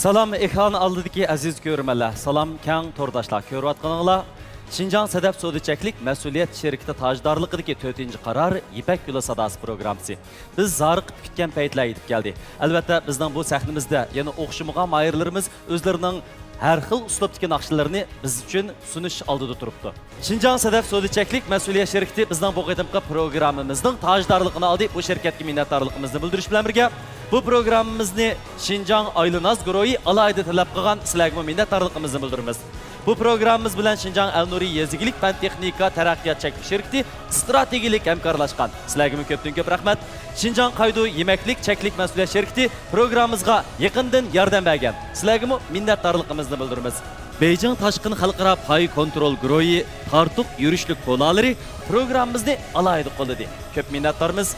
Salam ekran aldidagi aziz ko'rmanlar. Salam kang to'rdoshlar. Ko'rayotganinglar Şinjan Sedef Sodicheklik Məsuliyyət Şirkəti tajdorligidagi 4-qaror Ipak Yo'li Sadosi programmasi. Biz zoriqib kutgan paytlar yetib keldi. Albatta bizning bu sahnimizda yana o'xshamagan mayirlarimiz o'zlarining har xil uslubdagi naqshlarni biz uchun sunish oldida turibdi. Şinjan Sedef Sodicheklik Məsuliyyət Şirkəti bizning bu qadimgi programmamizning tajdorligini oldi. Bu shirkatga minnatdorligimizni bildirish bilan birga bu programmamizni Şinjan Aylanaz guruhi alayda talab qilgan sizlarga minnatdorligimizni bildiramiz. Bu programmamiz bilan Şinjan Al-Nuri Yezigilik fan texnika taraqqiyot cheklik shirkati strategik hamkorlashgan. Sizlarga ko'pdan ko'p rahmat. Şinjan Qaydu Yemeklik Cheklik Məsuliyyət Şirkati programmamizga yaqindan yordam bergan. Sizlarga minnatdorligimizni bildiramiz. Beijing Tashqin xalqaro pay kontrol guruhi Tartuq yurishlik qo'nalari programmamizni alayda qo'lladi. Ko'p minnatdormiz.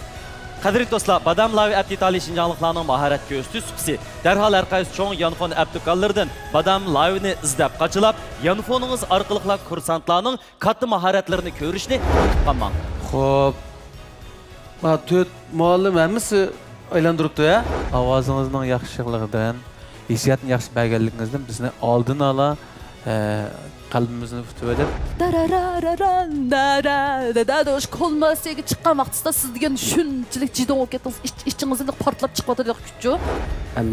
Qadrli do'stlar, Badam Lavi Abditali Şinjanlıqlarning mahorat ko'rsatuvchisi darhol har qaysi cho'ng yanfon aptikallardan Badam Lavini izlab qachilab, yanfoningiz orqali kursantlarning katta mahoratlarini ko'rishni kutib qolmang. Xo'p. Ma 4 muallim hammasi aylantiribdi-ya. Ovozingizning yaxshiligidan, hissiyotning yaxshi berganligingizdan bizni oldin ola qalbimizni tutib edib. Dadadosh kolmasiyga chiqqan vaqtida siz degan shunchalik jidon bo'lib ketdingiz, ichingizdan portlab chiqyapti deb kuchchu.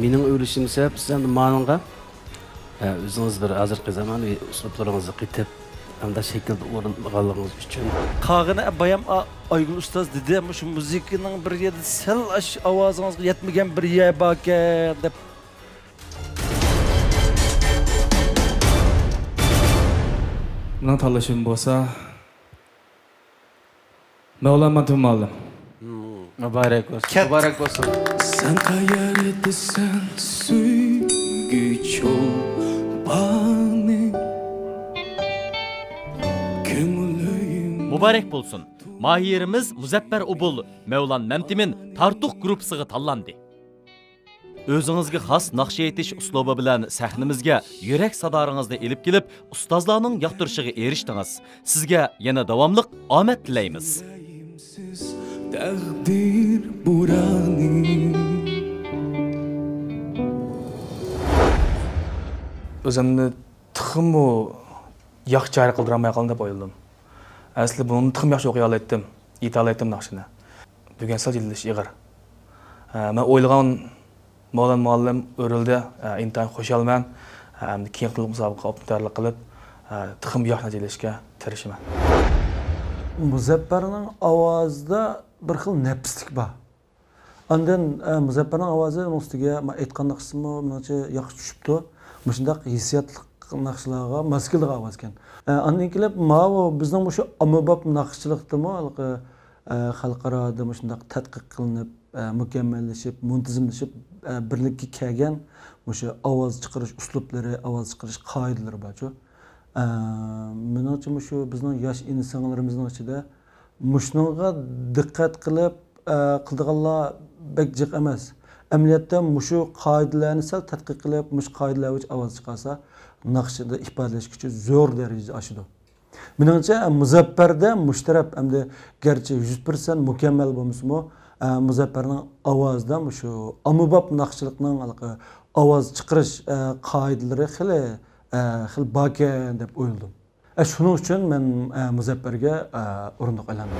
Mening o'ylashim esa siz endi ma'noga o'zingiz bir hozirgi zamonaviy uslublaringizni qitib hamda shaklda o'rnatganligingiz uchun. Qag'ini bayam Aygul ustoz dedi, shu muzikaning bir yerda sal ovozingizga yetmagan bir yer bor ekan deb. Bundan tanlashim bo'lsa, Mevlam Matmalim. Mübarek olsun. Mübarek olsun. Sen kayar etsen süygüç ol bana. Mübarek bo'lsin. Mahirimiz Muzaffer Ubul Mevlan Memtimin Tartuq gruppasiga tanlandı. Özünüzge xas naqsh etish uslubi bilan sahnimizga yurak sadoringizni elib kelib, ustozlarning yoqtirishiga erishdingiz. Sizga yana davomliq omad tilaymiz. Taqdir burani. O'zimni tixmu yaxshi jari qildiramay qoldim deb o'yladim. Asli buni tixim yaxshi o'qiy oldim, yeta oldim naqshini. Bugun sal jildish ig'ir. Men o'ylagan Mevlam muallim o'rildi, intayin xo'shalman, keyin qilib musobaqa optarlik qilib, tixim yaxna jelishga tirishiman. Muzaffarning ovozida bir xil nafslik bor. Ondan Muzaffarning ovozi ustiga men aytgan naqshimni menimcha yaxshi tushibdi. Shundaq hissiyotli naqshlarga mos kelgan ovoz ekan. Ondan kelib, bizning shu ommabop naqshchilikdimi, xalqaroda shundaq tadqiq qilinib, mükemmellashib, muntazamlashib birlikka kelgan o'sha ovoz chiqarish uslublari, ovoz chiqarish qoidalari bor-ku. Menimcha shu bizning yosh insonlarimizning ichida mushunga diqqat qilib qildiganlar bek jiq emas. Amaliyotda shu qoidalarni sal tadqiq qilib, mush qoidalar bo'yicha ovoz chiqarsa, naqshida ifodalash kuchi zo'r darajada oshadi. Menimcha Muzaffarda mushtaraf hamda garchi 100% mukammal bo'lmasa-mu, Muzaffarning ovozidan shu ommabop naqshchilikning ovoz chiqarish qoidalari xil bor ekan deb o'yladim. Shuning uchun men Muzaffarga o'rindiq aylandim.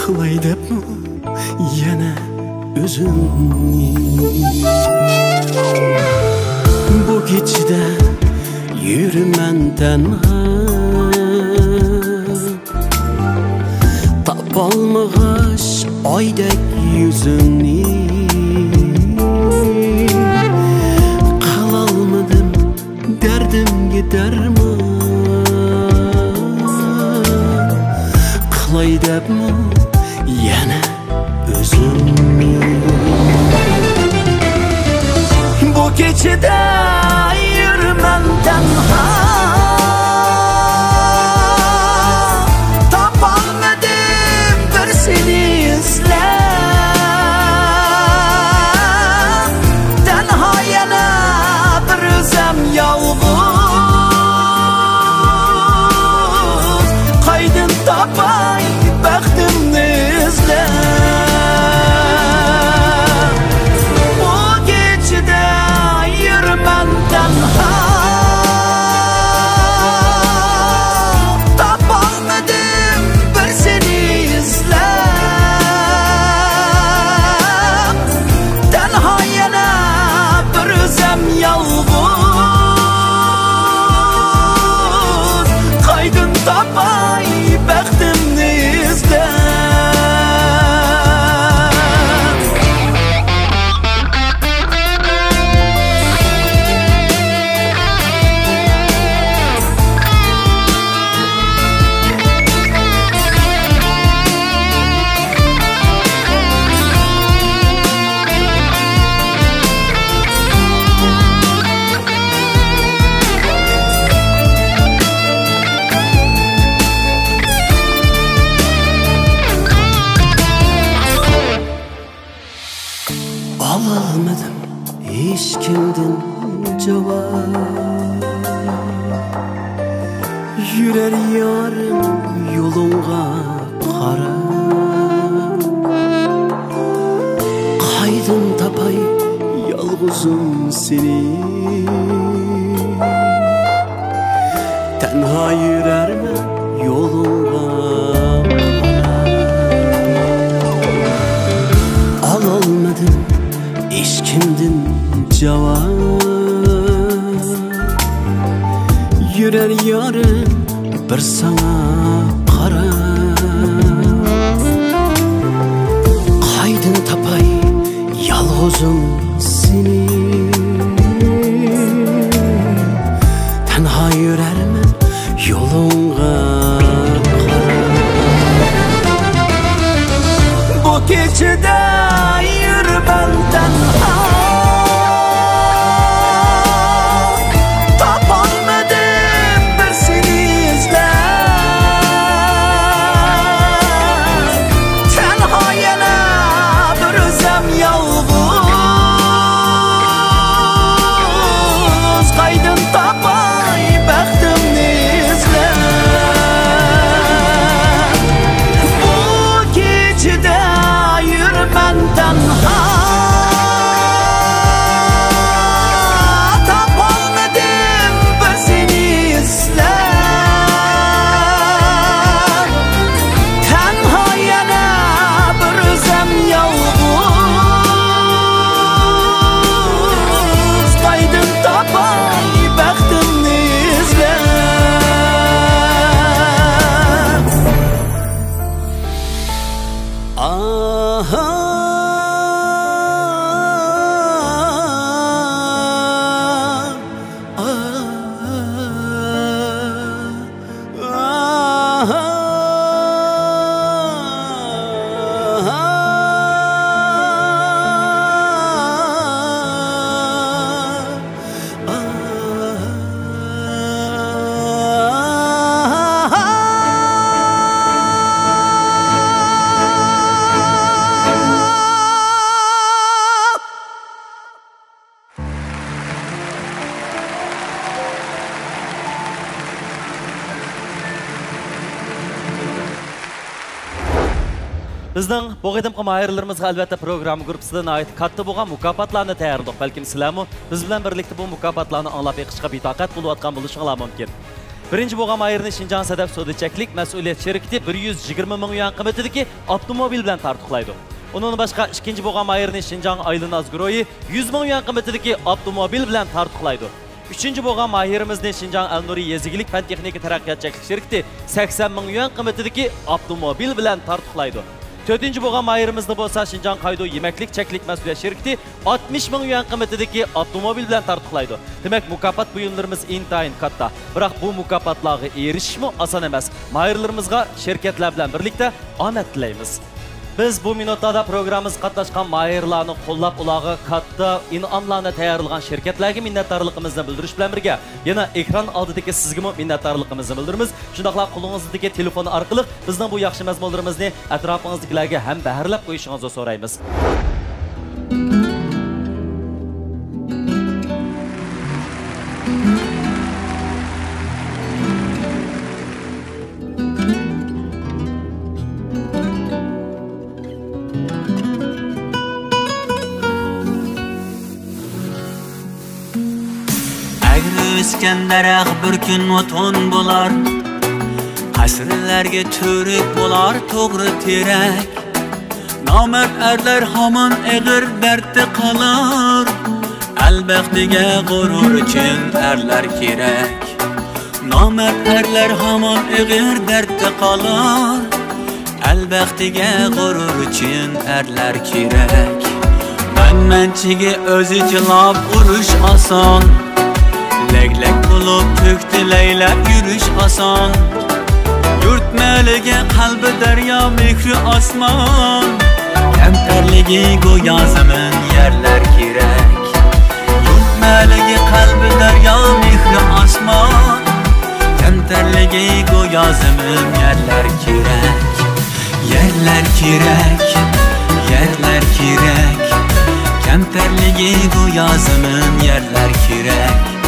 Qılay debmi yana o'zimni. Bu kechida yuraman tanha, topolmag'ach oydek yuzimni. Qilolmadim dardimga darmon. Qılay debmi keçide yürümem tenha Tapalmadım bir seni izlem Tenha yana bir özem yalğız Kaydın tapay bəxtimni izlem Alamadım hiç kimden cevap Yürer yarım yolunga qara Qaydım tapay yalğızım seni Tenha yürerme yolunga Alamadım hiç kimden cevap Yürer yarım bir sana qara Qaydın tapay yalğızım seni Tenha yürermen yolunga Bu keçide yürümem tenha Tapalmadım bir seni izlem Tenha yana bir özem yalğız Qaydın tapay bəxtimni izlem Bu keçide yürümem tenha Tapalmadım bir seni izlem Tenha yana bir özem yalğız Qaydın tapay bəxtimni izlem Aha Bizning bu qadimgi mahirlarimizga albatta program gruppasidan oid katta bo'lgan mukofotlarni tayyorladik. Balkim sizlarmi biz bilan birlikda bu mukofotlarni anglab yiqishga betoqat bo'layotgan bo'lishinglar mumkin. Birinchi bo'lgan mahirni Şinjan Sadaf Sodichaklik mas'uliyat şirkati 120 ming yuan qiymatidagi avtomobil bilan tartiblaydi. Onun boshqa ikinchi bo'lgan mahirni Şinjan Aylanaz Groyi 100 ming yuan qiymatidagi avtomobil bilan tartiblaydi. Üçüncü bo'lgan mahirimizni Şinjan Al-Nuri Yezigilik fan texnika taraqqiyotchilik şirkati 80 ming yuan qiymatidagi avtomobil bilan tartiblaydi. Dördüncü bo'lgan mahirimizni bo'lsa Şinjan Qaydo Yemeklik Çeklik Mas'uliyet şirkati 60 ming yuan qiymatidagi avtomobil bilan tartiblaydi. Demek mukofot buyumlarimiz intayin katta. Biroq bu mukofotlarga erishishmi oson emas. Mahirlarimizga şirkatlar bilan birlikda omad tilaymiz. biz bu minutlarda programımız qatnaşqan mahirlarni qo'llab ularga katta in'omlarni tayyorlagan shirkatlarga minnatdorligimizni bildirish bilan birga yana ekran oldidagi sizga minnatdorligimizni bildiramiz. Shundaqla qo'lingizdagi telefon orqali bizning bu yaxshi mazmunlarimizni atrofingizdagilarga ham baharlab qo'yishingizni so'raymiz. Iskandarak bir kun o'tin bo'lar, asrlarga to'rik bo'lar to'g'ri terak. Nomard erlar hamon eg'ir dardda qolar, albaxtiga g'urur uchun erlar kerak. Nomard erlar hamon eg'ir dardda qolar, albaxtiga g'urur uchun erlar kerak. Manchiga o'zi jilab urush oson, Leglek bulup köktü leylep yürüş asan. Yurt melege kalbi derya mihri asman. Kemterligi goya zemin yerler kirek. Yurt melege kalbi derya mihri asman. Kemterligi goya zemin yerler kirek. Yerler kirek, yerler kirek. Kemterligi goya zemin yerler kirek.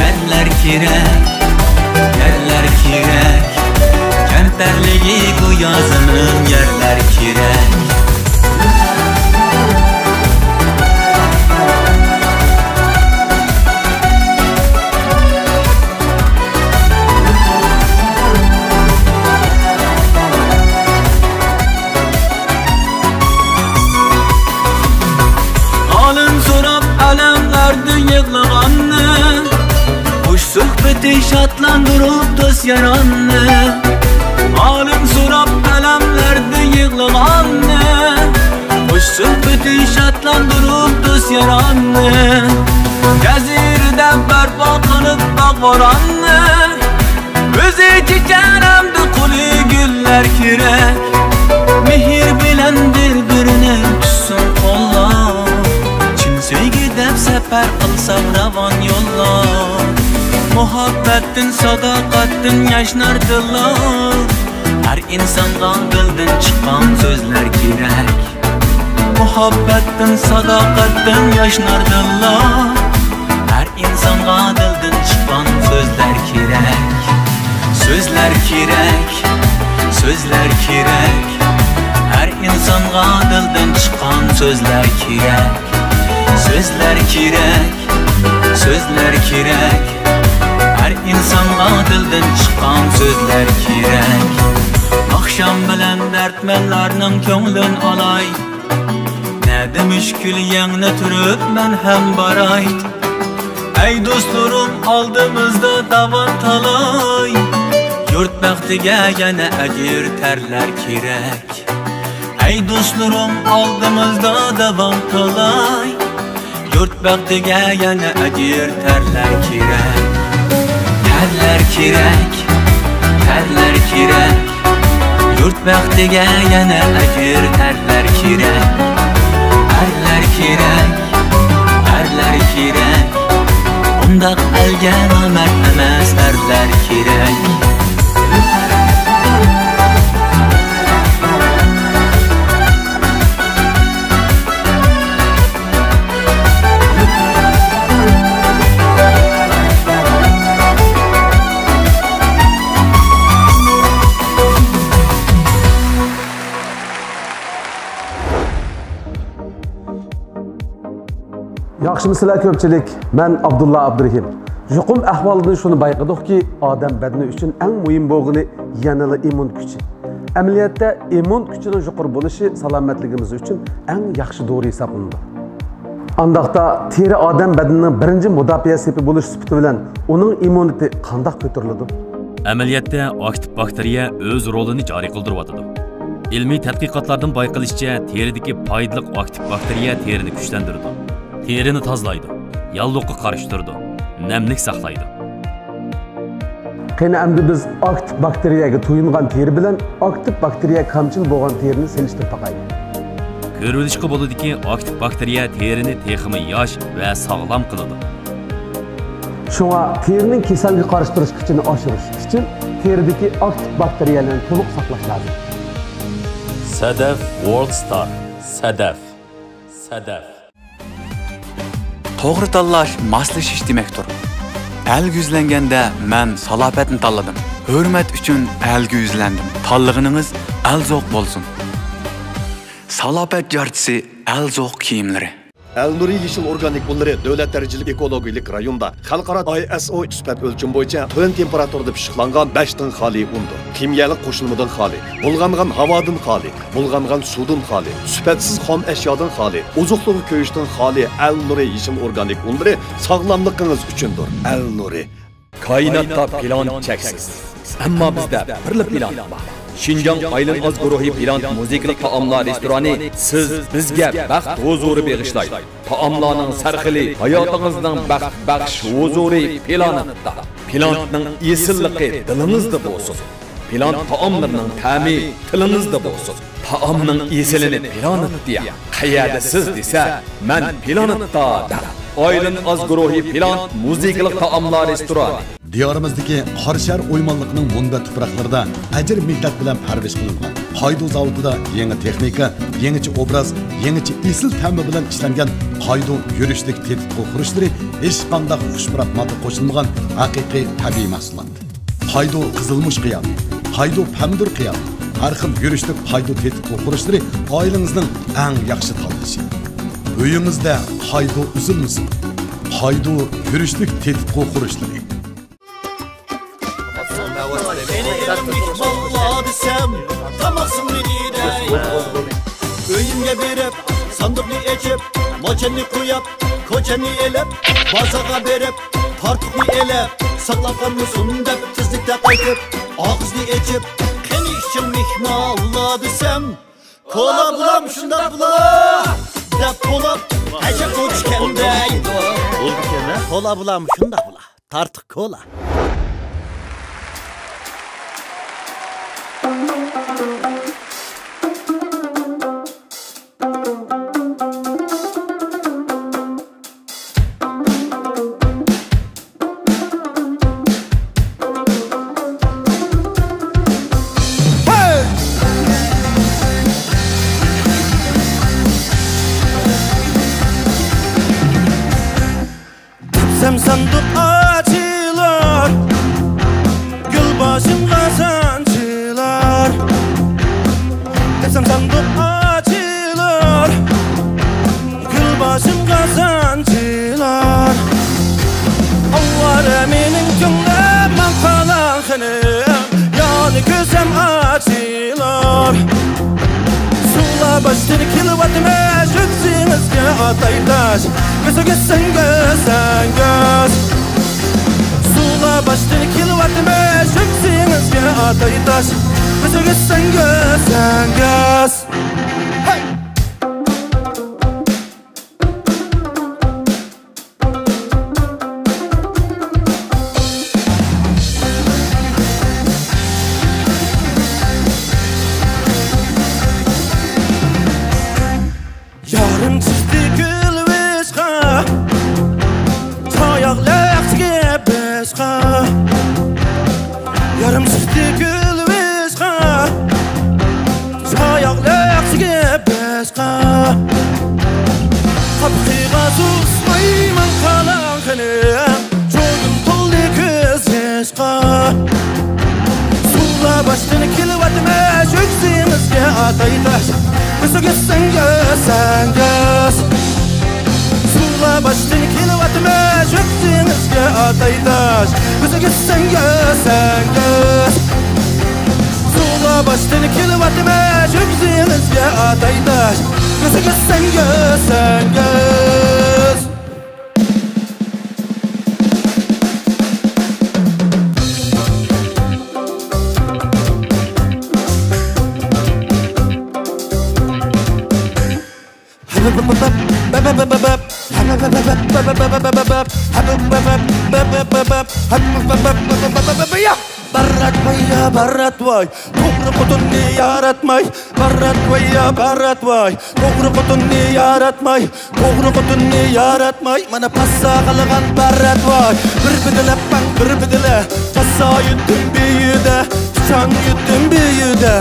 Yerler kirek, yerler kirek. Kemterligi bu yazının yerler kirek. Alın sorap alemlerdi yığılğanını, Sohbeti şatlandırıp dost yaranlı. Alım sorap kalemlerde yığılanlı. Hoş sohbeti şatlandırıp dost yaranlı. Gezirde berba kılıp bağvaranlı. Özü çiçeğimde kuli güller kirek. Mihir bilen birbirine tutsun kollar. Çin sevgide sefer kılsam ravan yollar. Muhabbetin, sadakatin yaşnardılar. Her insanda dilden çıkan sözler kirek. Muhabbetin, sadakatin yaşnardılar. Her insanda dilden çıkan sözler kirek. Sözler kirek, sözler kirek. Her insanda dilden çıkan sözler kirek. Sözler kirek, sözler kirek. Her insanga dilden çıkan sözler kirek. Akşam bilen dertmenlarning ko'nglin olay. Nedi müşkül yanına turib men hem baray. Ey dostlarım aldığımızda davan talay. Yurt baxtiga yana ajir terler kirek. Ey dostlarım aldığımızda davan talay. Yurt baxtiga yana ajir terler kirek. Terler kirek, terler kirek. Yurt baxtiga yana ajir terler kirek. Erler kirek, erler kirek. Undaq elga nomard emas erler kirek. Yaxşımısınlar köpçilik, ben Abdullah Abdurrahim. Yuqum ahvalidan şunu bayqadıq odam badani uchun eng muhim bo'lgani yanada immun kuchi. Amaliyotda immun kuchining yuqori bo'lishi salomatligimiz uchun eng yaxshi dori hisoblanadi. Andaqda teri odam badanining birinchi mudofaa sepi bo'lish sifati bilan uning immuniteti qanday ko'tariladi? Amaliyotda aktiv bakteriya o'z rolini joriy qildiryotadi. Ilmiy tadqiqotlardan bayqilishicha, teridagi foydali aktiv bakteriya terini kuchlantiradi. Terini tozlaydi, yalluqqa qarshi turadi, namlik saqlaydi. Qani endi biz aktif bakteriyaga to'yingan teri bilan aktif bakteriya kamchil bo'lgan terini selishtirib taqaylik. Ko'rilishga bo'ladiki, aktiv bakteriya terini texmi yosh va sog'lom qiladi. Shunga terining kasallik qarshi turish kuchini oshirish uchun teridagi aktiv bakteriyalarni to'liq saqlash lozim. Sadaf World Star. Sadaf. To'g'ri tanlash moslashish demakdir. Alga yuzlanganda men salopatni tanladim. Hurmat uchun alga yuzlandim. Tanlig'iningiz alzoq bo'lsin. Salopat jarchisi alzoq kiyimlari. Al-Nuri Yeşil Organik Unları Devlet Dereceli Ekologik Rayonda Xalqaro ISO sifat ölçüm boyunca tön temperaturda pişiqlangan 5 tın xali undur. Kimyalik qo'shilmadan xali, bulg'angan havodan xali, bulg'angan suvdan xali, sifatsiz xom eşyadan xali, ozuqluğu ko'yishdan xali Al-Nuri Yeşil Organik Unları sog'lomligingiz uchundir. Al-Nuri. Koinotda plan cheksiz. Ammo bizda birli plan bor. Şinjan Aylin Az guruhi Pilant Muzikali taomlar restorani siz bizga baxt huzuri bag'ishlaydi. Taomlarning sarxili hayotingizning baxt baxsh huzuri planida. Plantning esilligi dilingizda bo'lsin. Plant taomlarining ta'mi tilingizda bo'lsin. Taomning esilini planetda qayerda siz desa, men planetda. Aylin Az guruhi Pilant Muzikali taomlar restorani Diyarimizdagi Qarshar o'ymonligining munba tuproqlarida ajr millat bilan parvish qilingan. Qaydo zavodida yangi texnika, yangicha obraz, yangicha esil ta'mi bilan ishlangan qaydo yurishlik tetik qurishlari hech qanday xushmurat modda qo'shilmagan haqiqiy tabiiy mahsulot. Qaydo qizilmush qiyam, qaydo pamdur qiyam, har xil yurishlik qaydo tetik qurishlari oilangizning eng yaxshi tanlashi. Uyingizda qaydo uzilmasin. Qaydo yurishlik tetik qurishlari Vallahi desem tamasın beni de Öyümge berip sandıklı eçip Moçenli kuyap koçenli elep Bazağa berip tartıklı elep Saklapkan mısın dep tizlikte kaytıp Ağızlı eçip Keni işçim mihna Allah desem Kola bulam şunda bula Dep bulam Ece koç kendey Kola bulam şunda bula Tartık kola Sandık açılar Gül başım kazancılar Desem sandık açılar Gül başım kazancılar Allah eminin gönlümden kalan hanım Yani gözüm açılar Sula başları kilovatime Göksünüzge ataydaş Gözü gözen gözen göz Sula başları kilovatime Göksünüzge ataydaş Gözü gözen gözen göz Hey! Yarım çizdi gül vişqa Çayaqlaq gebişqa Yarım çizdi gül vişqa Çayaqlaq gebişqa Qapqiqa susmayman qalanqını Çoğum tolli köz vişqa Sula başını kilvatime Göksünüzge ataydaş Gözü gözen gözen göz Sula başını kilovatime Göksünüzge ataydaş Gözü gözen gözen göz Sula başını kilovatime Göksünüzge ataydaş Gözü gözen gözen göz Yeah! Barrat vay ya barrat vay To'g'ri xotinni yaratmay Barrat vay ya barrat vay To'g'ri xotinni yaratmay To'g'ri xotinni yaratmay Mana passa qilgan barrat vay Bir bidilab bang bir bidila Passa yutdim biyida Chang yutdim biyida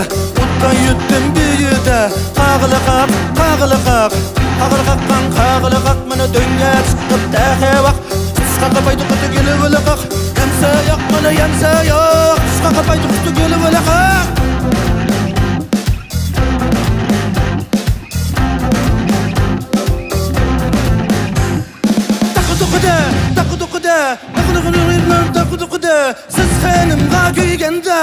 Utdan yutdim biyida Qag'ili qaq qag'ili qaq Qag'ili qaqqan qag'ili qaq Mana dunyo chiqib dahe vaq Qisqa paydo qoti gelib qaq Yamsa yo'q mana yamsa yo'q Qisqa paydo qoti gelib qaq Siz xanimga kuyganda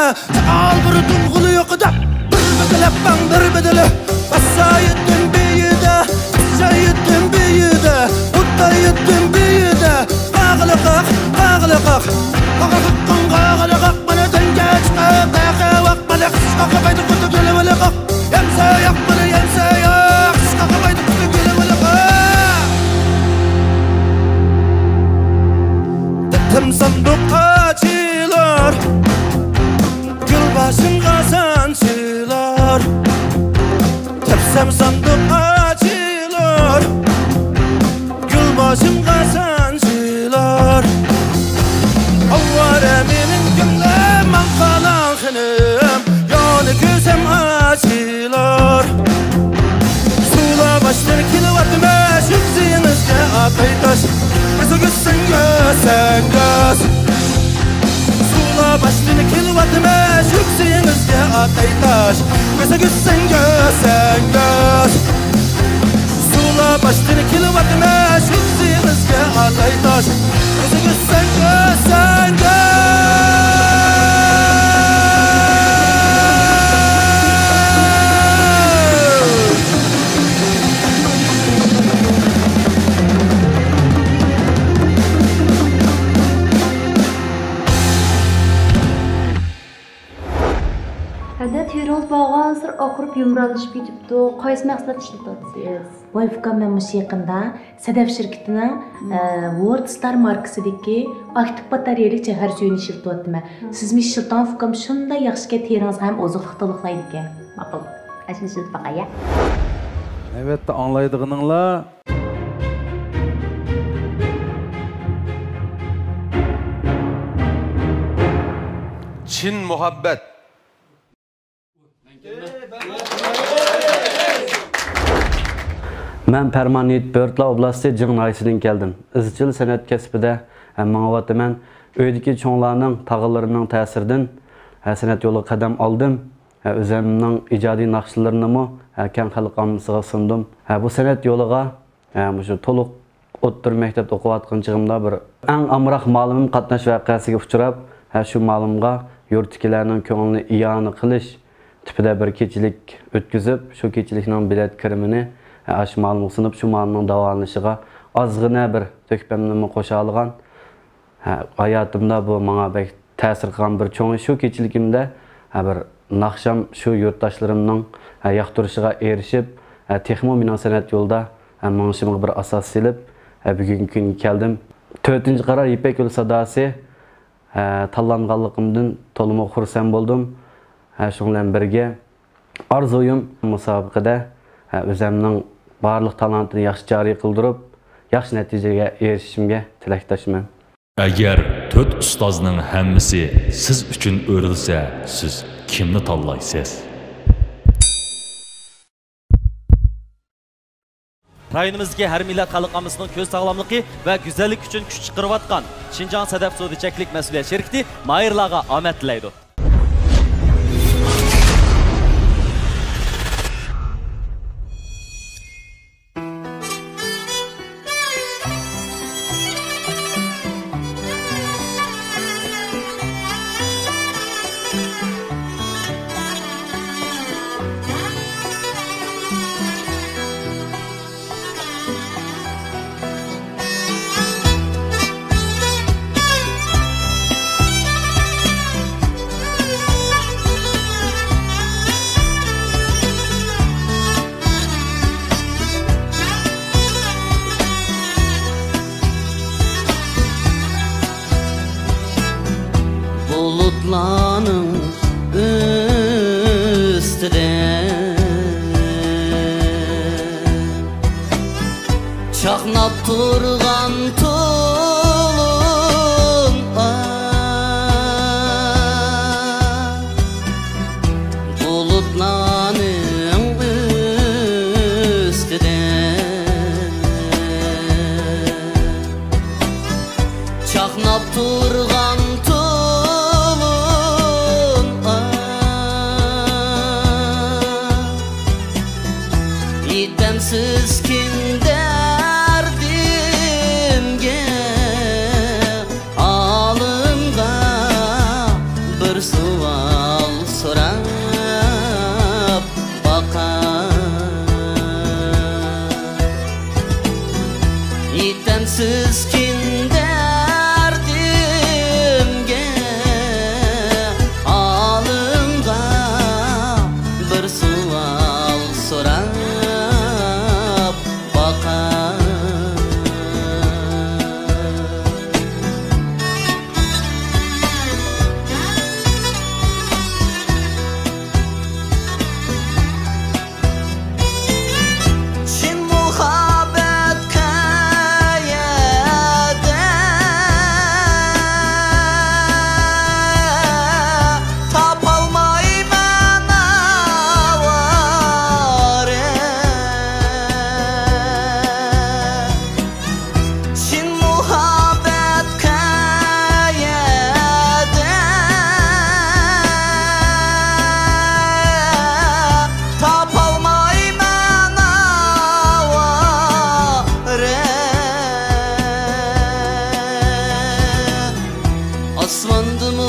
Al bir tuğulu yoqda Bir bidilab bang bir bidila Bassa yutdim biyida Bassa yutdim biyida Utta yutdim biyida Qag'ili qaq qag'ili qaq Qag'ili qaqqan qag'ili qaq Mana danga chiqib daqa vaq Mana qisqa paydo qoti gelib qaq Yamsa yo'q mana yamsa yo'q Qisqa paydo qoti gelib qaq Tim sanduq açılar Gül başımga sancılar Tepsem sanduq açılar Gül başımga sancılar Avvara menin gülüm Anqalan xınım Yani gözüm açılar Sula başlar kilovatma Şükziyinizge atay taş Kızı gitsin gösen göz Sula başlar kilovatma Şükziyinizge atay taş Kızı gitsin gösen göz Sula başlar kilovatma Şükziyinizge atay taş Kızı gitsin gösen göz Teroz bağazır oqırıb yumralışıb ketibdi. Qaysı mahsulot ishlatyapsiz? Boyfuka men mush yaqinda Sadaf şirketining WordStar markasidagi aktiv batareyalik shahar suyini ishlatyaptim. Siz mi ishlatgan fukam shunday yaxshiki teringiz ham oziqlik to'liqlaydi ekan. Ma'qul. Ashuni ishlatib baqaya. Evet, anlaydıgınızla Çin muhabbet. Ben Permanent Börtla oblasti Cıgnaysi'den geldim. İzchil sanat kasbida mağavatıman öydeki çoğlarının tağılarının təsirinden sanat yolu qadam aldım. Özümün icadi naqşlarını mı kən xalqamızға sundum. Bu sanat yoluğa toluq o'ttir maktabda o'qiyotgan chig'imda bir eng amroq ma'lumim qatnash voqeasiga uchrab, shu ma'lumga yurtdagilarning ko'nglini iyoni qilish tipida bir kechilik o'tkazib, shu kechilikning bilet kirimini shu ma'lumga sunib, shu ma'lumning davolanishiga ozgina bir to'kpamni qo'sha olgan. Hayotimda bu menga bek ta'sir qilgan bir cho'ng shu kechiligimda bir naqsham shu yurtdoshlarimning yoqtirishiga erishib, texmo mening san'at yo'lida mangishimga bir asos silib, bugungi kunga keldim. 4-qarar İpek Yolu sadasi tanlanganligimdan to'liq xursand bo'ldim. Shu bilan birga orzuyim musobaqada o'zimning barliq talantini yaxshi joriy qildirib, yaxshi natijaga erishishimga tilakdoshman. Agar 4 ustozning hammasi siz uchun o'rilsa, siz kimni tanlaysiz? Rayonimizga har millat xalqimizning ko'z sog'lomligi va go'zallik uchun kuch chiqarayotgan Şinjan Sadaf Sodichaklik mas'uliyat shirkati Mayirlarga omad tilaydi. bulutlarning üstüde çaqnab turgan tulum bulutlarning üstüde çaqnab turgan tulum yetemsiz kim derdimge alımga bir sual sorab bakar yetemsiz kim derdimge alımga bir sual sorab bakar Çin muhabbet kayede tapalmayman avare Çin muhabbet kayede tapalmayman avare Aslandı mı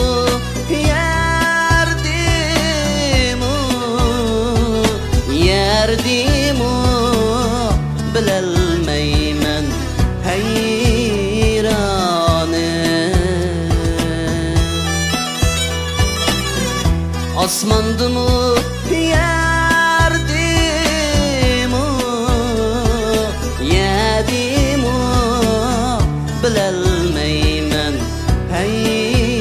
yerdi mi bilelmeymen heyrane Asmandı mı yerdi mi yedi mi bilelmeymen heyrane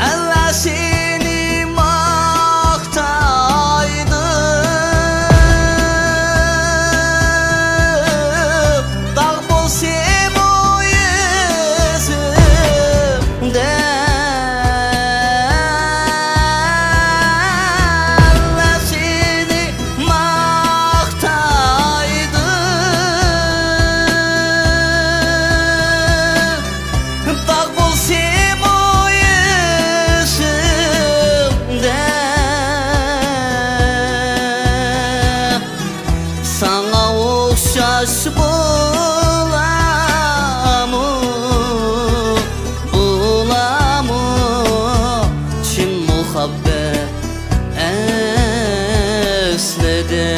Allah seni maktaydı Dağ bolsam o yüzümde Allah seni maktaydı Dağ bolsam o yüzümde Sana okşaş bulamı bulamı Çin muhabbet esledi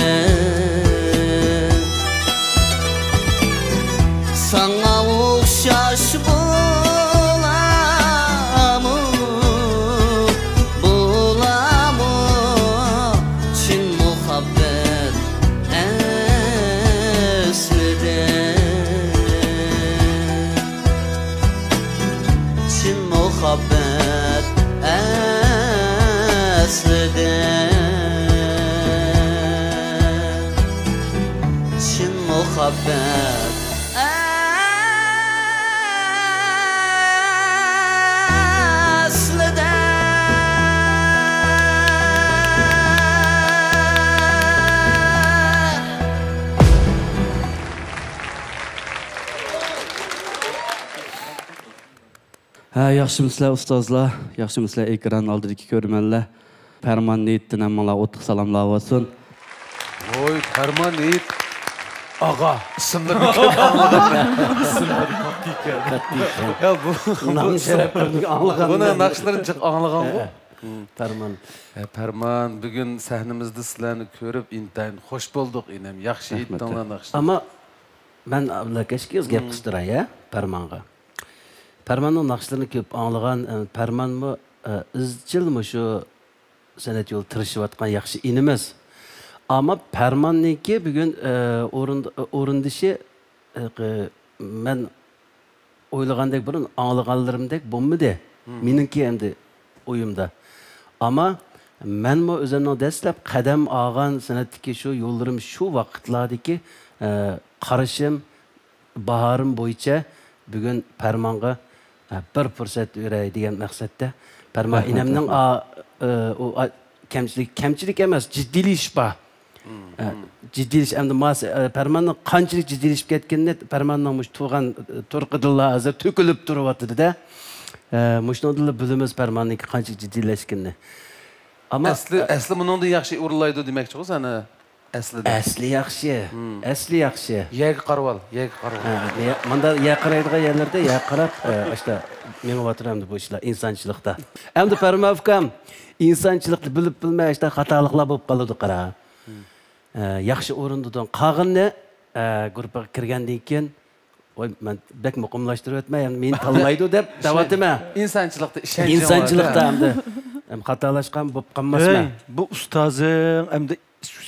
Sana okşaş bulamı bulamı Çin muhabbet esledi Çin muhabbet esledi Çin muhabbet esledi Yaxşımısınızlar ustozlar, yaxşımısınızlar ekran oldidagi ko'rmanlar. Farmon Niyitdan hammalar o'ttiq salomlar olsun. Oy, Farmon Niyit Ağa, isimli bir kere anladım. İsimli Ya bu Nam şereflerini anlagan. Buna nakşların çık anlagan bu. Parman. Parman, bugün sahnimizde sizlarni ko'rib intayin xush bo'ldik inem. Yaxshi aytdinglar naqshlar. Ama ben Abdulakaşga gap qildiray ya Parmanға. Parmanның naqshlarını ko'p anglagan, Parman mı izchil şu san'at yo'l tirishayotgan yaxshi inimiz. Ama Parmanniki bugün o'rindishi men o'ylagandek burun anglaganlarimdek bo'lmadi. Meningki endi o'yimda. Ama men mi o'zimning dastlab qadam olgan san'atdagi shu yo'llarim shu vaqtlardagi qarashim, bahorim bo'yicha bugun Parmanға bir fursat beray degan maqsadda Parman inamning o kamchilik emas, jiddiylish bor. Jiddiylish endi Parmanning qanchalik jiddiyleşib ketganini Parmanning mush tug'an turqidillar hozir to'kilib turyapti-da. Mushundan bilamiz Parmanning qanchalik jiddiylashganini. Ama asli bundan yaxshi o'rlaydi demoqchi o'zani aslida. Asli yaxshi. Asli yaxshi. Yeg qarval. Manda yeg qaraydigan yerlarda yeg qarab, işte men o'tiramdi bu ishlar insonchilikda. Endi Parman ukam insonchilikni bilib bilmay işte xatoliklar bo'lib qoladi qara. Yaxshi o'rindidan qag'inni guruhga kirgandan keyin oy men bek muqimlashtirib o'tmay, meni tanlaydi deb da'vatima. İnsonchilikda ishonch. İnsonchilikda ham xatolashgan bo'lib qolmasmi? Bu ustozing hamda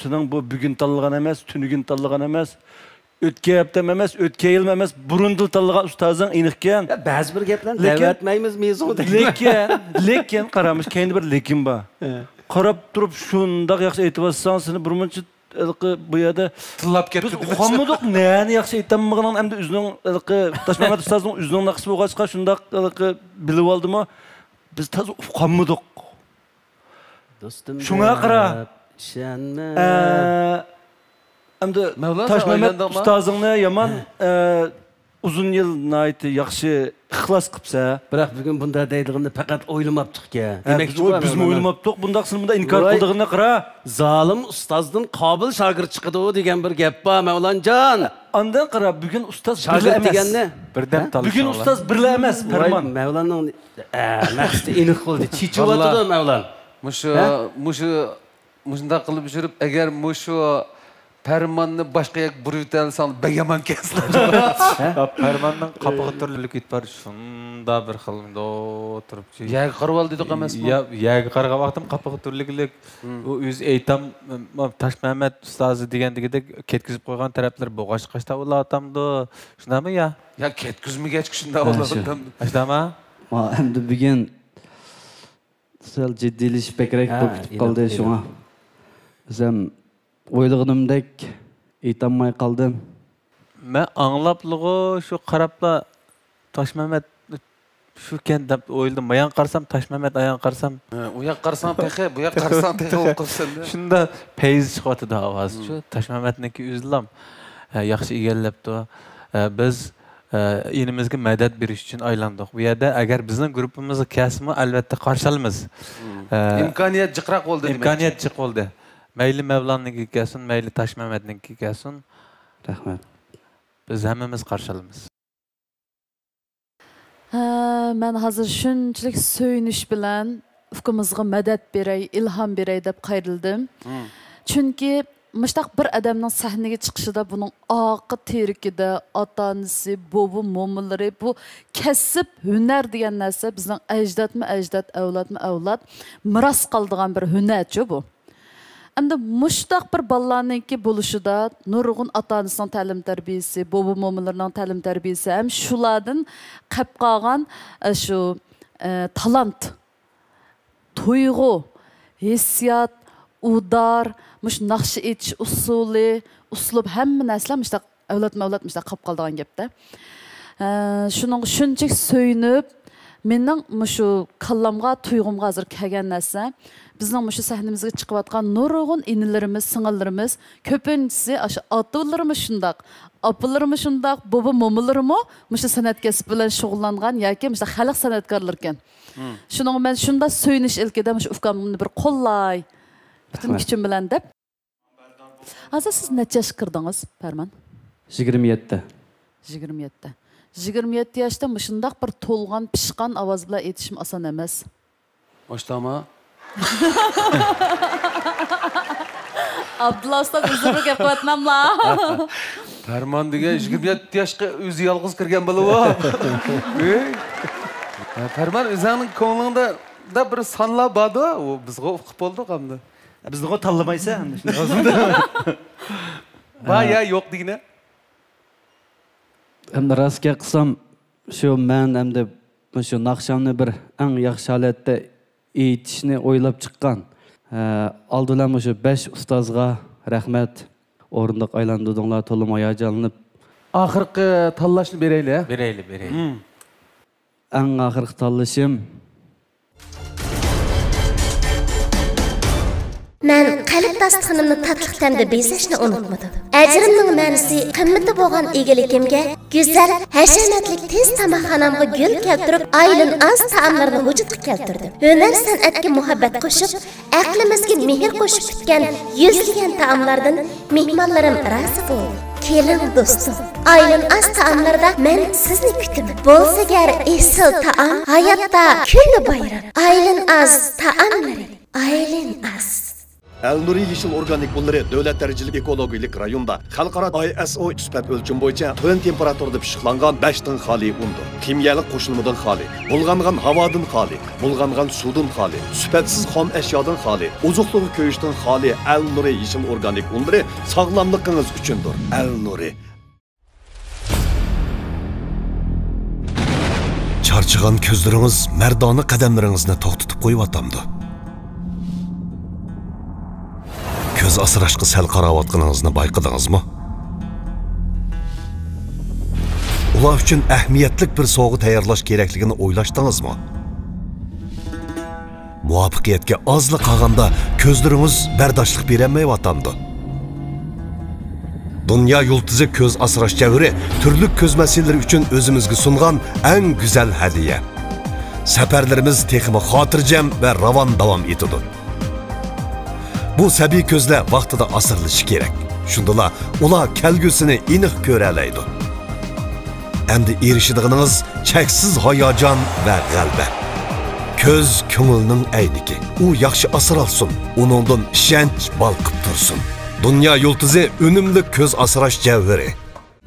sening bu bugun tanlagan emas, tunugin tanlagan emas, o'tgan hafta emas, o'tgan yil emas, burundil tanlagan ustozing aniqkan. Ba'zi bir gaplarni da'vatmaymiz mezonda. Lekin qaramış, keyin bir lekin bor. Qarab turib shundoq yaxshi aytibsan, seni birmuncha bu yerda tillab ketdi. Biz xommuduq neni yaxshi aytamagan hamda o'zining Toshmamat ustozning o'zining naqsi bo'lg'achqa shundoq bilib oldimi? Biz toz xommuduq. Do'stim. Shunga qara. Ishonma. Hamda Toshmamat ustozingni yomon uzun yil nayti yaxshi ixlos qilsa, biroq bugun bunda deydig'imni faqat o'ylamabdik-ku. Demakchi biz o'ylamabdik, bundaqsini bunda inkor qildig'ini qara. Zolim ustozdan qobil shogird chiqadi degan bir gap bor, Mavlonjon. Ondan qara, bugun ustoz shogird deganni birdan tanishlar. Bugun ustoz birla emas, Parman. Mavlonning maqsadi aniq bo'ldi. Chichiyotdi Mavlon. Mushundaq qilib yurib, agar mushu Parmanni boshqa yoq burib o'talsan, begaman keslar. Parmanning qapig'i turlilik itbar, shunda bir xilda o'tirib. Yag qarval dedik emasmi? Yag qarg'a vaqtim qapig'i turlilik. U o'z aytam Toshmamat ustozi degandagidek ketkizib qo'ygan taraflar bo'g'ashqashda ulartamdi. Shundami ya? Ya ketkizmagach shunda ulartam. Ashdama? Endi bugun sal jiddiyleşib bekrak bo'lib qoldi shunga. O'zim o'ylaganimdek aytolmay qoldim. Men anglaplığı şu qarabla Toshmamat şu ken deb o'yladim. Bu yoq qarsam Toshmamat, ayoq qarsam. U yoq qarsam pexe, bu yoq qarsam pexe bo'lib qolsin. Shunda peyz chiqyapti ovoz. Shu Toshmamatniki uzlam yaxshi egallabdi. Biz elimizga madad berish uchun aylandik. Bu yerda agar bizning guruhimizga kelsa, albatta qarshi olamiz. İmkoniyat jiqroq bo'ldi. İmkoniyat jiq bo'ldi. Mayli Mavlonniki kelsin, mayli Toshmamatniki kelsin. Rahmat. Biz hammamiz qarshi olamiz. Men hozir shunchalik so'yinish bilan ufqimizga madad beray, ilhom beray deb qayrildim. Chunki Müştaq bir adamның sahnaga chiqishida buning oqi terikida ota-onasi, bobo, mo'minlari bu kasb, hunar degan narsa bizning ajdod, avlod miros qoldigan bir hunarchi bu. Endi müştaq bir balalarningki bo'lishida nurg'un ota-onasining ta'lim tarbiyasi, bobo, mo'minlarning ta'lim tarbiyasi ham shulardan qolib qolgan shu talant, tuyg'u, hissiyot, udar, mush naqshi etish usuli, uslub hamma narsalar müştaq avlod müştaq qolib qolgan gapda. Shuning shunchalik so'yinib, mening mushu kallamga, tuyg'umga hozir kelgan narsa, bizning mushu sahnamizga chiqayotgan nurg'un inilarimiz, singillarimiz, ko'pinchisi o'sha ota-onalarimiz shundaq, opalarimiz shundaq, bobo mo'minlarimi mushu san'at kasbi bilan shug'ullangan yoki mushu xalq san'atkorlar ekan. Shuning men shunda so'yinish ilkida mushu ufqamni bir qo'llay bütün kuchim bilan deb. Hozir siz necha yoshga kirdingiz, Parman? 27. 27. 27 yoshda shundaq bir to'lgan, pishqan ovoz bilan aytishim oson emas. Boshqami? Abdullah usta uzun bir gap qilmayman la. Farmon degan 27 yoshga o'zi yolg'iz kirgan bo'lar. Farmon o'zining ko'nglingda bir sonlar borda, u bizga o'qib bo'ldi hamda. Bizni tanlamaysa endi. Va ya yo'q degina. Endi rostga qilsam, shu men endi shu naqshamni bir eng yaxshi holatda aytishni o'ylab chiqqan. Aldılar shu 5 ustozga rahmat. O'rindiq aylandırdinglar, to'lim hayajonlanib. Oxirgi tanlashni berayli. Berayli. Eng oxirgi tanlashim Men qalb dasturxonimni tatliq tamda bezashni unutmadim. Ajrimning ma'nosi qimmatli bo'lgan egiligimga, go'zal, hashamatlik tez tamoqxonamga gul keltirib, aylin az taomlarni vujudga keltirdim. Hunar san'atga muhabbat qo'shib, aqlimizga mehr qo'shib bitgan yuzlagan taomlardan mehmonlarim rozi bo'ldi. Keling do'stim, aylin az taomlarda men sizni kutaman. Bo'lsa gar esil taom, hayotda kulli bayram. Aylin az taomlari, aylin az. Elnuri Yeşil Organik Unları Devlet Dereceli Ekologik Rayonda Xalqaro ISO sifat ölçüm boyunca tön temperaturda pişiqlangan 5 tın xali undur. Kimyalik qo'shilmadan xali, bulg'angan havodan xali, bulg'angan suvdan xali, sifatsiz xom eşyadan xali, ozuqluğu ko'yishdan xali Elnuri Yeşil Organik Unları sağlamlığınız üçündür. Elnuri. Charchigan ko'zlaringiz mardona qadamlaringizni to'xtatib qo'yib Көз асырашқы сәл қараватқаныңызны байқадыңызмы? Ular üçün əhmiyyətlik bir soğu tayyorlash kerakligini o'ylashdingizmi? Muvaffaqiyatga ozli qolganda ko'zlaringiz bardoshlik berolmayotgandi. Dünya yulduzi ko'z asrash javri turli ko'z masalalari uchun o'zimizga sungan eng go'zal hadiya. Safarlarimiz texmi xotirjam va ravon davom etadi. Bu səbi közlə vaxtıda asırlışı gerek. Şundala ular kelgüsünü iniq görəlaydı. Əmdi erişidiğiniz çəksiz hayacan və qəlbə. Köz köngülünün əyniki. O yaxşı asır alsın. Onundan işenç balqıb dursun. Dünya yulduzi önümlü köz asıraş cevheri.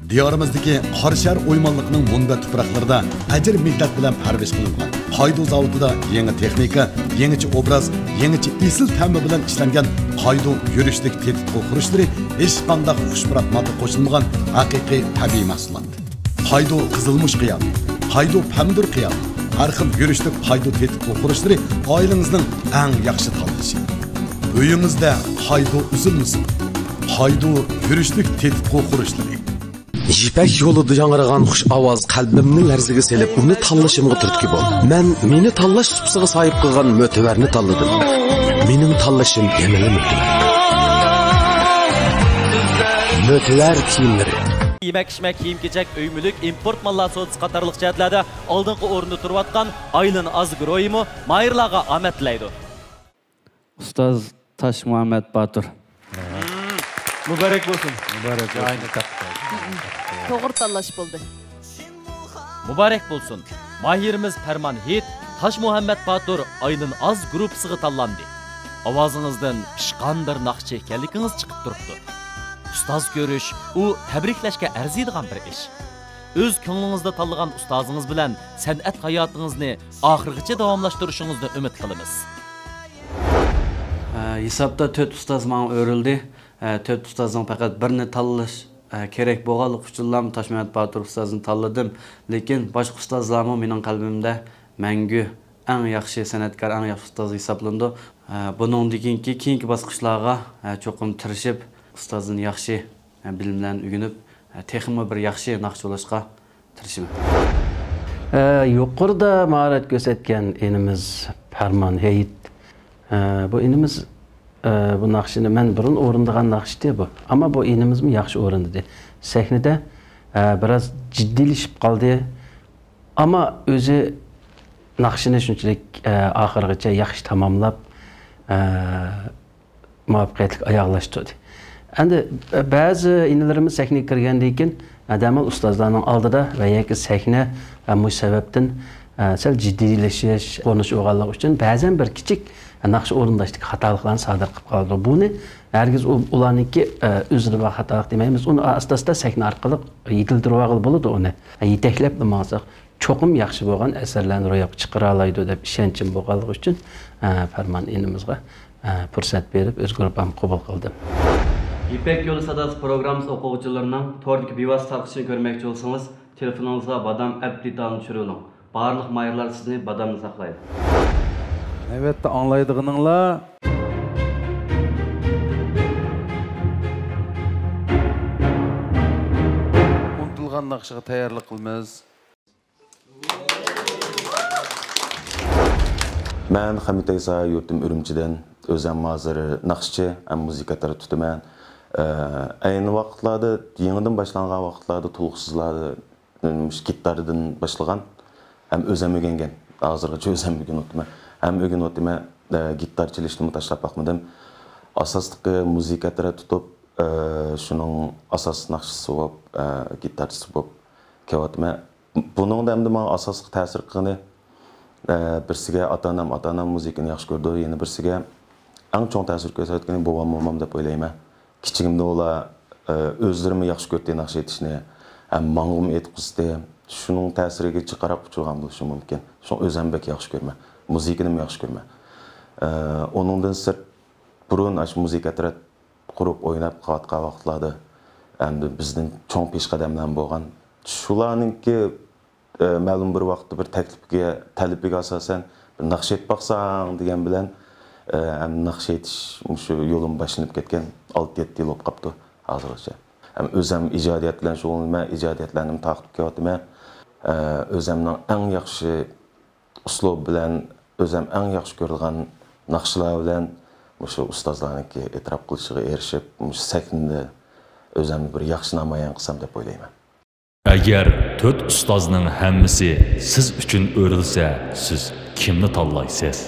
Diyarimizdeki Qarşar oymanlıqının munba tuproqlarida ajr millat bilan parvarish qilingan. Qaydo zavodida yangi texnika, yangicha obraz, yangicha esil ta'mi bilan ishlangan qaydo yurishlik tetik qurishlari hech qanday xushmurat modda qo'shilmagan haqiqiy tabiiy mahsulot. Qaydo qizilmush qiyam, qaydo pamdur qiyam, har xil yurishlik qaydo tetik qurishlari oilangizning eng yaxshi tanlashi. Uyingizda qaydo uzilmasin. Qaydo yurishlik tetik qurishlari Jipek yolida yangragan xush ovoz qalbimni larziga selib, uni tanlashimga turtki bo'ldi. Men meni tanlash supsiga sahib qilgan motivarni tanladim. Mening tanlashim yanada motivar. Motivar kiyimlari. Yemek-içmek, kiyim-kechak, öymülük, import mallar so'z qatorliq jihatlarda oldingi o'rinda turayotgan Aylin Azgroyimi Mayirlarga omad tilaydi. Ustoz Tash Muhammad Batur. Mübarek olsun. Mübarek olsun. Aynı kapta. To'g'ri tanlash bo'ldi. Muborak bo'lsin. Mahirimiz Farmon Hit Tash Muhammad Batur Aylin Az gruppasiga tanlandi. Ovozingizdan pishqan bir naqsh ekanligingiz chiqib turibdi. Ustoz ko'rish u tabriklashga arziydigan bir ish. O'z ko'nglingizda tanlagan ustozingiz bilan san'at hayotingizni oxirigacha davomlashtirishingizni umid qilamiz. Hisobda 4 ustoz menga o'rildi. 4 ustozning faqat birini tanlash kerak bo'lganligi uchun Tash Muhammad Batur ustozni tanladim. Lekin boshqa ustozlarmi mening qalbimda mangu eng yaxshi san'atkor, eng yaxshi ustoz hisoblandi. Buningdan keyingi bosqichlarga cho'qim tirishib, ustozning yaxshi bilimlarini o'rganib, texnik bir yaxshi naqsh olishga tirishiman. Yuqorida mahorat ko'rsatgan inimiz Farmon Hit. Bu inimiz bu naqshini men burun o'rindigan naqshdi bu. Ammo bu inimizmi yaxshi o'rindidi. Sahnada biraz jiddiylashib qoldi. Ammo o'zi naqshini shunchalik oxirigacha yaxshi tamomlab muvaffaqiyatli oyoqlashtirdi. Endi ba'zi inalarimiz sahnaga kirgandan keyin adamal ustozlarning oldida va yoki sahna bu sababdan sal jiddiylashish, qo'nish o'g'anlik uchun ba'zan bir kichik naqsh o'rinlashdik xatoliklarni sodir qilib qoldi. Buni hargiz ularniki o'zini va xatolik demaymiz. Uni asta-asta sahna orqali yetiltirib olib bo'ladi uni. Yetaklab bo'lmasak, cho'qim yaxshi bo'lgan asarlarni ro'yobga chiqara oladi deb ishonchim bo'lganligi uchun Farmon inimizga fursat berib o'z guruhim qabul qildim. İpek Yolu Sadası programımız okuyucularından tordaki bivas tartışını görmekçi olsanız telefonunuzga badam applitanı düşürülün. Barlıq mayırlar sizni badamını saklayın. Evet, anlaydığınızla unutilgan naqşıga tayyorlik qilamiz. Men Hamid Aysa yurtim Ürümçiden özüm hazır naqşçı hem muzikatları tutaman. Ayni vaqtlarda, yenidən başlanğan vaqtlarda tuluqsuzlarda gitardan başlagan hem özüm öğrengen. Hazırgacha özüm öğren otma. Hem öğren otma gitar çalıştım taşlap baxmadım. Asaslıqı muzikatları tutup şunun asas naqşısı olub, gitarçısı olub kevatma. Bunun da hem de bana asaslıq təsir qilgani birsiga ata-onam muzikani yaxshi ko'rdi, yana birsiga eng cho'ng ta'sir ko'rsatgani bobom deb o'ylayman. Kichigimda ular o'zlarini yaxshi ko'rdi naqsh etishni, ham mang'um etqizdi. Shuning ta'siriga chiqarib uchirgan bo'lishi mumkin. Shu o'zim bek yaxshi ko'rman. Muzikani yaxshi ko'rman. Onundan sirt burun ash muzikatlar qurib o'ynab qatqa vaqtlarda endi bizning cho'ng peshqadamlar bo'lgan. Shularningki ma'lum bir vaqtda bir talibiga asosan bir naqsh etmoqsan degan bilan ham naqsh etish shu yo'lim boshlanib ketgan 6-7 yil bo'lib qolibdi hozirgacha. Ham o'zim ijodiyat bilan shug'ullanaman, ijodiyatlarimni taqib kelyapman. O'zimning eng yaxshi uslub bilan, o'zim eng yaxshi ko'rgan naqshlar bilan shu ustozlarniki e'tirof qilishiga erishib, shu sahnada o'zimni bir yaxshi namoyon qilsam deb o'ylayman. Agar 4 ustozning hammasi siz uchun o'rilsa, siz kimni tanlaysiz?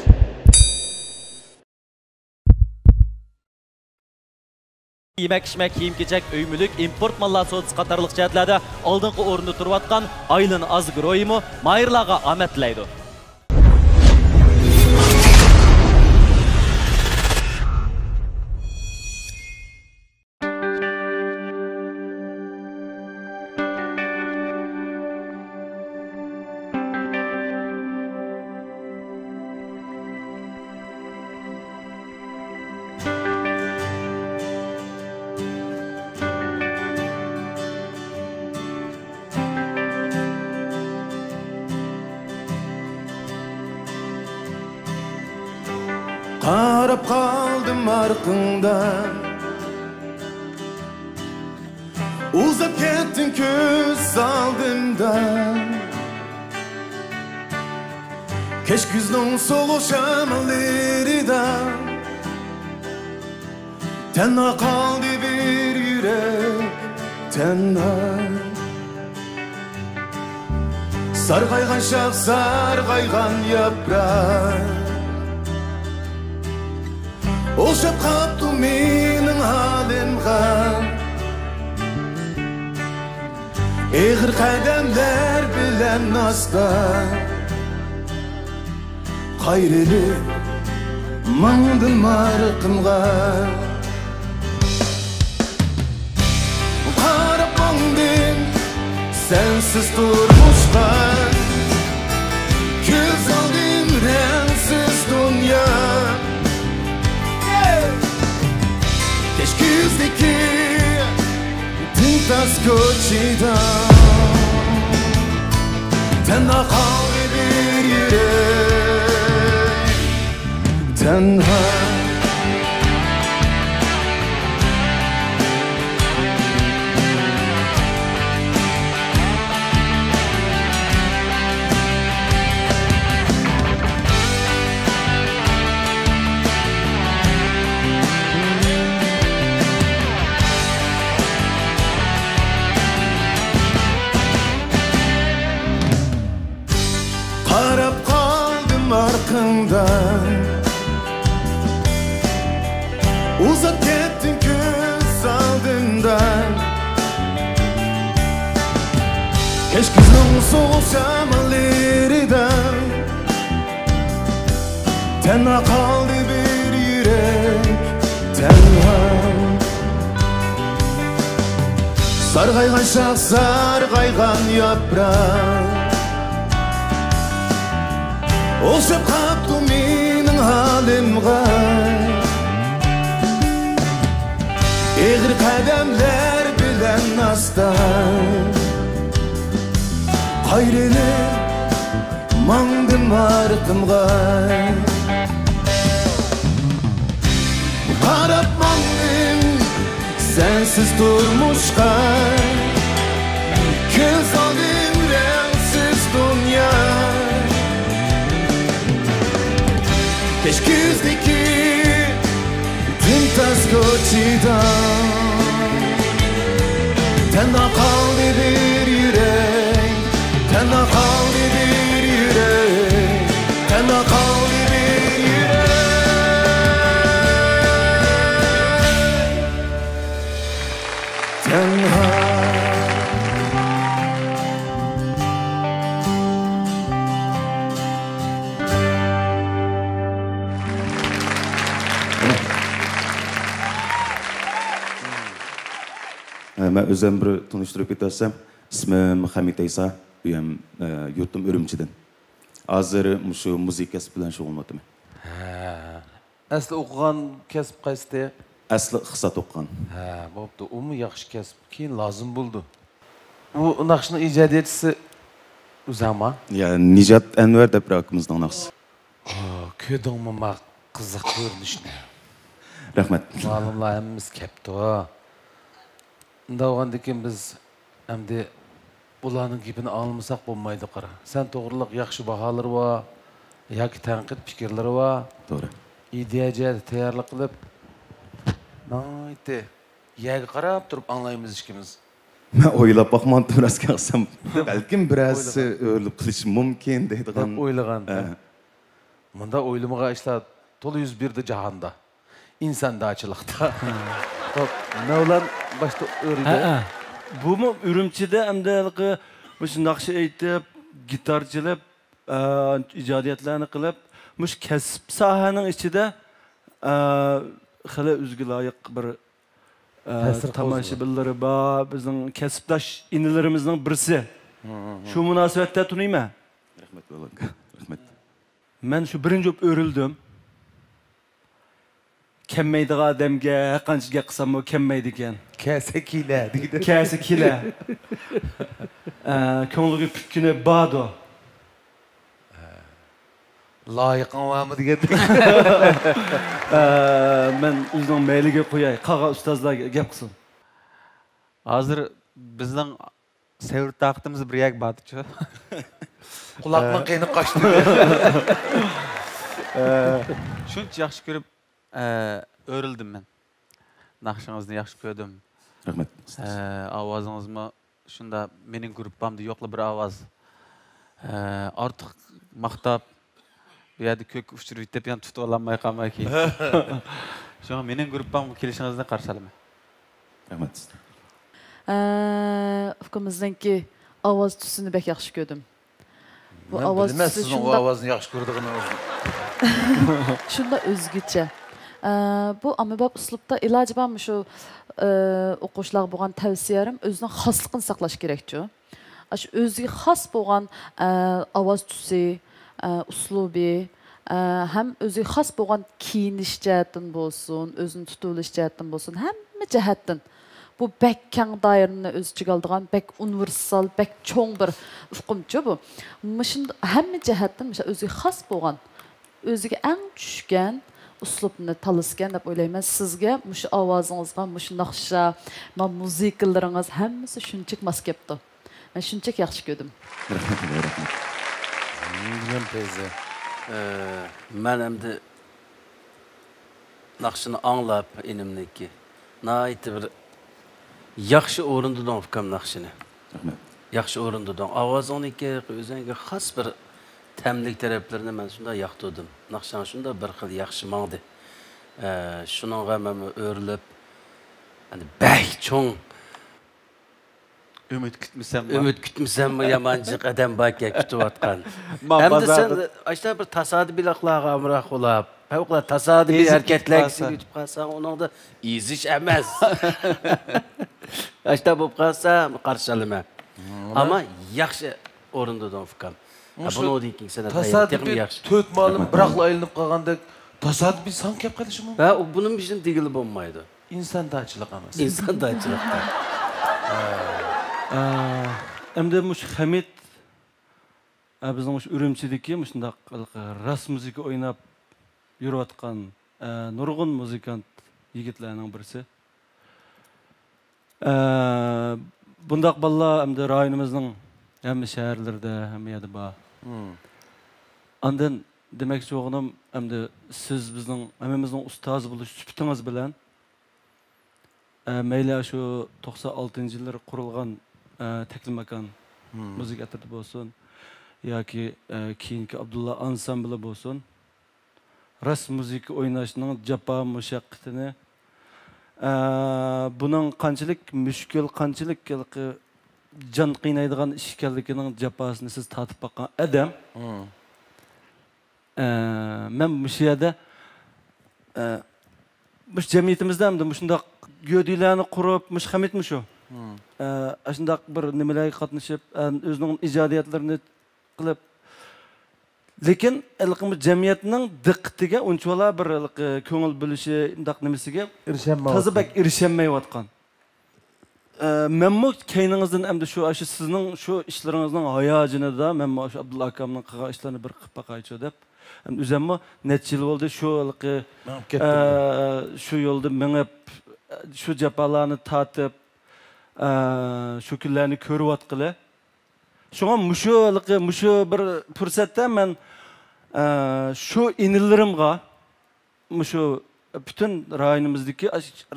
Yemek-içmek, kiyim-kechak, öy-mülük, import mallar so'tisi qatorliq jihatlarda oldingi o'rinda turayotgan Aylin Azgroyimi mayirlarga omad tilaydi. Qarab qaldım arqından Uzab kettin köz aldımdan Keş güzlün solu şamalarıdan Tenna qaldı bir yürek tenna Sargaygan şaq, sargaygan yaprak Olşap kaptı menin halimga Eğir kademler bilen nasta Kayreli mangdın marqımga Qarab mangdın sensiz durmuşqa Göz aldım rensiz dünya Keşküzdeki tintas koçida Tenha kaldı bir yürek Tenha Uzak kettin köz aldımdan Keş güzlün soğuk şamalarıdan Tenha kaldı bir yürek tenha Sargaygan şah sargaygan yaprak Olsep kaptı menin halimga Eğir kademler bilen astan Hayreli mangdım artımga Harap mangdım sensiz turmuşka Köz aldım renksiz dünya Keşküzdeki tüm tas koçidan Tenha kaldı bir yürek Tenha kaldı bir yürek Tenha kaldı bir yürek Tenha Ben özüm bir tanıştırıp etsem, ismim Hamit İsa, yurtum Ürümçi'den. Hazır şu müzik kesip bilen şoğulmadım. Asli o'qigan kasb qaysi? Asli iqtisod o'qigan. Ha, bo'pti. U mu yaxshi kasb? Keyin lozim bo'ldi. Bu naqshning ijodiyatchisi o'zama? Ya Nijat Anvar deb rakimizning naqsi. Ko'rdingmi ma qiziq ko'rinishni? Rahmat. Ma'lumlar hammamiz kepti. Unda o'g'andikin biz endi bularning gapini olmasak bo'lmaydi qara. Sen to'g'riliq yaxshi baholari bor yoki tanqid fikrlari bor. To'g'ri. İdeyaca tayyorlik qilib, nayte yerga qarab turib anglaymiz ishimiz. Men o'ylab boqmandim biraz qilsam, balkim biraz o'ylab qilish mumkin deydigan. O'ylagan. Bunda o'ylamagan ishlar to'la yuz berdi jahonda. İnsandachilikda. Hop, nima ular boshda o'rida? Bu mu Ürümçi'de hem de bu naqshi aytib, gitarchilab, ijodiyatlarni qilib, mush kasb sohaning ichida hali o'ziga loyiq bir tomoshabinlari bor, bizning kasbdosh inilarimizning birisi. Shu munosabatda tunayman. Rahmat bo'lgan. Rahmat. Men shu birinchi o'rildim. Kelmaydigan odamga qanchaga qilsam o kelmaydi ekan. Kasa kila deydi. Kasa kila. Ko'ngliga pikkini bado. Loyiqing bormi deganda. Men o'zim mayliga qo'yay. Qag'a ustozlarga gap qilsin. Hozir bizning sevir taqtimiz bir yak botchi. Quloqni qiynib qochdi. Shuncha yaxshi ko'rib o'rildim men. Naqshingizni yaxshi ko'rdim. Rahmat. Ovozingizmi shunda mening gruppamda yo'qli bir ovoz. Ortiq maqtab bu yerda ko'k uchirib deb ham tutib ololmay qolmay keyin. Shunga mening gruppamga kelishingizni qarshi olaman. Rahmat. Ufkimizdagi ovoz tusini bek yaxshi ko'rdim. Bu ovoz tusi shunda ovozni yaxshi ko'rdig'ini o'zi. Shunda o'zgacha. Bu amibab uslubda iloji bormi shu o'quvchilarga bo'lgan tavsiyarim o'zining xosligini saqlash kerak-ku. Shu o'ziga xos bo'lgan ovoz tusi, uslubi, ham o'ziga xos bo'lgan kiyinish jihatdan bo'lsin, o'zini tutilish jihatdan bo'lsin, hamma jihatdan bu bek keng doirani o'z ichiga oladigan, bek universal, bek cho'ng bir ufqumchi bu. Shunda hamma jihatdan o'ziga xos bo'lgan, o'ziga eng tushgan uslubni tanlasgan deb o'ylayman. Sizga mushu ovozingizga, mushu naqsha, musiqalaringiz hammasi shunchalik mos kelibdi. Men shunchalik yaxshi ko'rdim. Men endi naqshini anglab inimniki. Nayt bir yaxshi o'rindidan fikrim naqshini. Yaxshi o'rindidan. Ovozingizga o'zingizga xos bir təmlik tərəflərini mən şunda yaxtırdım. Naqşan şunda bir xil yaxşı mağdı. Şununla mən öyrülüb, bəy çoğun Ümit kütmüsem Ümit kütmüsem mi yamancı qadam bakya kütüvatqan. Ma Hem de bazarda- sen aşağı bir tasadifi laqlağa amraq olab, fevqla tasadifi Ezip hareketler gitip kütüp qalsan, onun da iziş emas. Aşağı bo'lib qalsa qarşılama. Ama yaxshi o'rindadan fikam. Bunu deykin sen Tasadifi to'rt ma'lum biroqla aylanib qolgandek tasodifiy son kelib qolishi mumkin. Ha, bunun bizning digili bo'lmaydi. İnsandachilik emas. İnsandachilik. Endi mush Hamid bizning mush Urumchidagi shundaq ras muzika o'ynab yurayotgan nurg'un muzikant yigitlarning birisi. Bundaq balla endi rayonimizning hamma shaharlarda hamma yerda bor. Ondan demoqchi o'g'lim endi siz bizning hammamizning ustoz bo'lish sifatingiz bilan mayli shu 96-yillar qurilgan Teklimakan müzik atıdı bolsun yoki keyingi Abdulla ansambli bolsun ras müzik oynashning japa mushaqqatini buning qanchalik mushkul qanchalik jon qiynaydigan ish ekanligining japasini siz tatib boqqan adam men mush yerda mush jamiyatimizda ham shunday gövdülerini kurup mush Hamidmi shu shundoq bir nimalarga qatnashib o'zining ijodiyatlarini qilib lekin jamiyatning diqqatiga unchalar bir ko'ngil bo'lishi undaq nimasiga tozabak erisholmayotgan menmu keyningizdan endi shu sizning shu ishlaringizning hayojonida menmu shu Abdulla akamning qilgan ishlarini bir qilib boqaychi deb o'zimmi necha yil bo'ldi shu yo'lda mengib shu japalarni tatib shu kunlarni ko'ryotqili shunga mushu bir fursatda men shu inilarimga mushu butun rayonimizdagi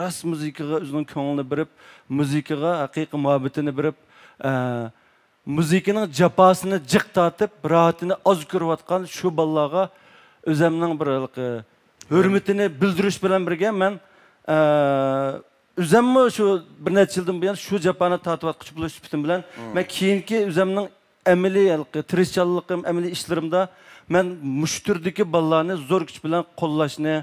ras muzikaga o'zining ko'nglini berib muzikaga haqiqiy muhabbatini berib muzikaning japasini jiq tatib rohatini oz ko'rayotgan shu bolalarga o'zimning bir hurmatini bildirish bilan birga men o'zimmi shu bir necha yildan buyon shu japani tatiyotquchi bo'lish sifatim bilan men keyingi o'zimning amaliy tirishchanligim amaliy ishlarimda men mushturdagi bolalarni zo'r kuch bilan qo'llashni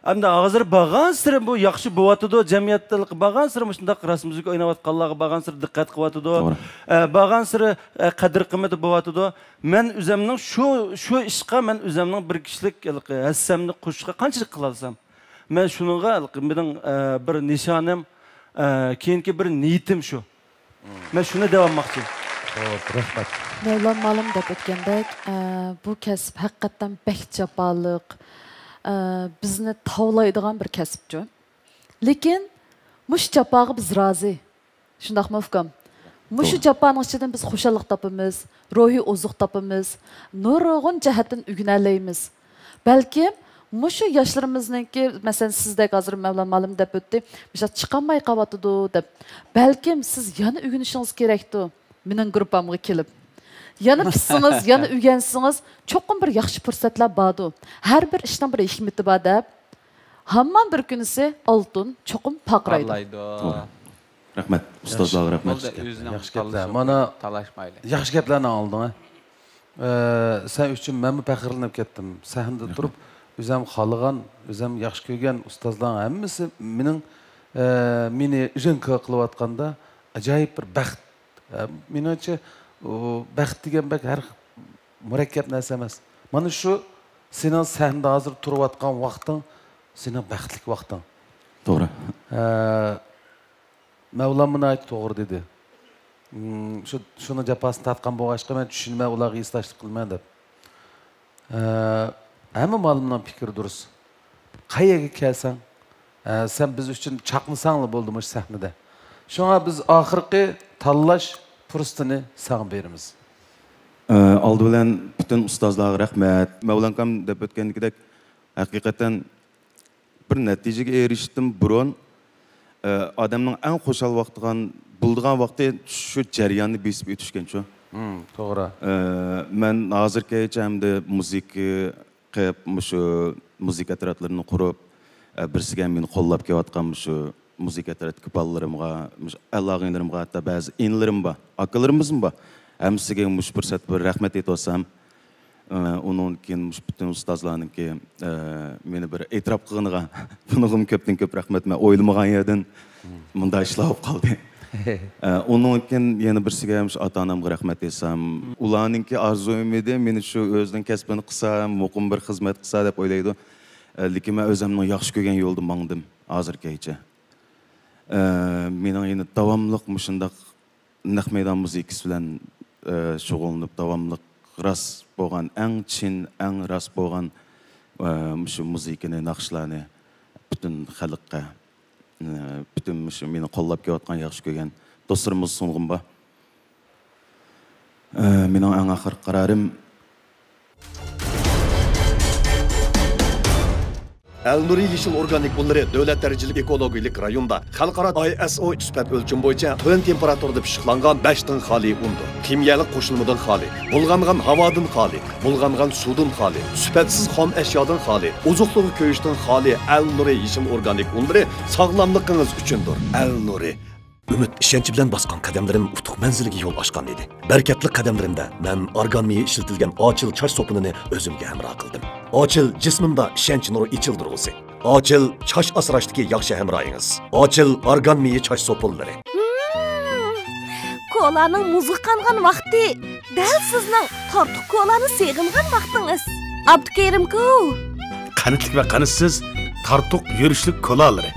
hamda hozir borgan siri bu yaxshi bo'lyotidi jamiyatda borgan siri shundoq ras muzika o'ynayotganlarga borgan siri diqqat qilyotidi borgan siri qadr qimmati bo'lyotidi men o'zimning shu ishga men o'zimning bir kishilik hassamni qo'shishga qanchalik qilasam men shunga mening bir nishonim keyingi bir niyatim shu men shuni davommoqchiman rahmat Mevlam malum deb o'tgandek bu kasb haqiqatan bek jafoliq bizni tavlaydigan bir kasbchi lekin mush jafoga biz rozi shundaqmi ukam mushu jafoning ichidan biz xushallik topamiz ruhiy ozuq topamiz nurg'un jihatdan o'rganalaymiz balkim mushu yoshlarimizniki masalan sizdek hozir Mevlam malum deb o'tdi misol chiqolmay qolyotidi deb balkim siz yana o'rganishingiz kerakdi mening gruppamga kelib yana pishsangiz yana o'rgansangiz cho'qim bir yaxshi fursatlar bordi har bir ishning bir hikmati bor deb hamma bir kunisi oltin cho'qim paqraydi rahmat ustozlar rahmat yaxshi gaplar mana yaxshi gaplarni olding sen uchun men faxrlanib ketdim sahnada turib o'zim xohlagan o'zim yaxshi ko'rgan ustozlarning hammasi meni ijinka qilayotganda ajoyib bir baxt menimcha baxt degan har murakkab narsa emas mana shu sening sahnada hozir turayotgan vaqting sening baxtli vaqting to'g'ri Mevlam buni aytdi to'g'ri dedi shuni japasini tatgan bo'lg'achqa men tushunmay ularga esdashlik qilmay deb hamma ma'lumdan fikri durust qayerga kelsang sen biz uchun chaqnasanglar bo'ldi shu sahnada shunga biz oxirgi tanlash fursatini sana beramiz oldi bilan butun ustozlarga rahmat mavlankam deb o'tgandek haqiqatan bir natijaga erishdim burun odamning eng xushal vaqtigan bo'ldigan vaqti shu jarayonni besib o'tishgan shu to'g'ri men hozirgacha hamda muzika qilib shu muzika teatrlarini qurib birsiga meni qo'llab kelayotgan shu muzika tarafdagi bolalarımga, a'logilarimga, hatta ba'zi inlarim bor, akalarimiz bor. Hamsiga mush fursat bir rahmat aytosam, onun keyin mush bütün ustozlarningki meni bir e'tirof qilganiga, bunigim ko'pdan ko'p rahmat. Men o'ylamagan yerdan bunday ishlar bo'lib qoldi. Onun keyin yana birsiga ham ota-onamga rahmat aytsam, ularningki arzum edi, meni shu o'zining kasbini qilsam, muqim bir xizmat qilsa deb o'ylaydi. Lekin men o'zimning yaxshi ko'rgan yo'lda mangdim hozirgacha. Mening yana davomli shundoq naq maydon muzikasi bilan shug'ullanib, davomli ras bo'lgan, eng chin, eng ras bo'lgan shu muzikani, naqshlarni butun xalqqa, butun shu meni qo'llab kelayotgan, yaxshi ko'rgan do'stlarimiz sung'im bor. Mening eng oxirgi qarorim Al-Nuri Yeşil Organik Bunları Devlet Dereceli Ekologik Rayonda Xalqaro ISO süpat ölçüm boyunca tön temperaturda pişiqlangan 5 tın xali undur. Kimyalik qo'shilmadan xali, bulg'angan havodan xali, bulg'angan suvdan xali, süpatsiz xom eşyadan xali, ozuqluğu ko'yishdan xali Al-Nuri Yeşil Organik Bunları sağlamlığınız üçündür. Al-Nuri Ümit işençi bilen baskan kademlerim utuq menziliga yo'l ochgan edi. Bereketli kademlerimde men argan miyi işletilgen Açıl çaş sopununu özümge hemra qildim. Açıl jismimda işenç nuru içildirgisi. Açıl çaş asrashdagi yaxshi hemrayınız. Açıl argan miyi çaş sopunları. Kolaning muzi qangan vaqti, dal sizning tortiq kolani seg'ingan vaqtingiz. Abdukerim-ku. Qanitlik ve qanitsiz tartuq yurishlik kolaları.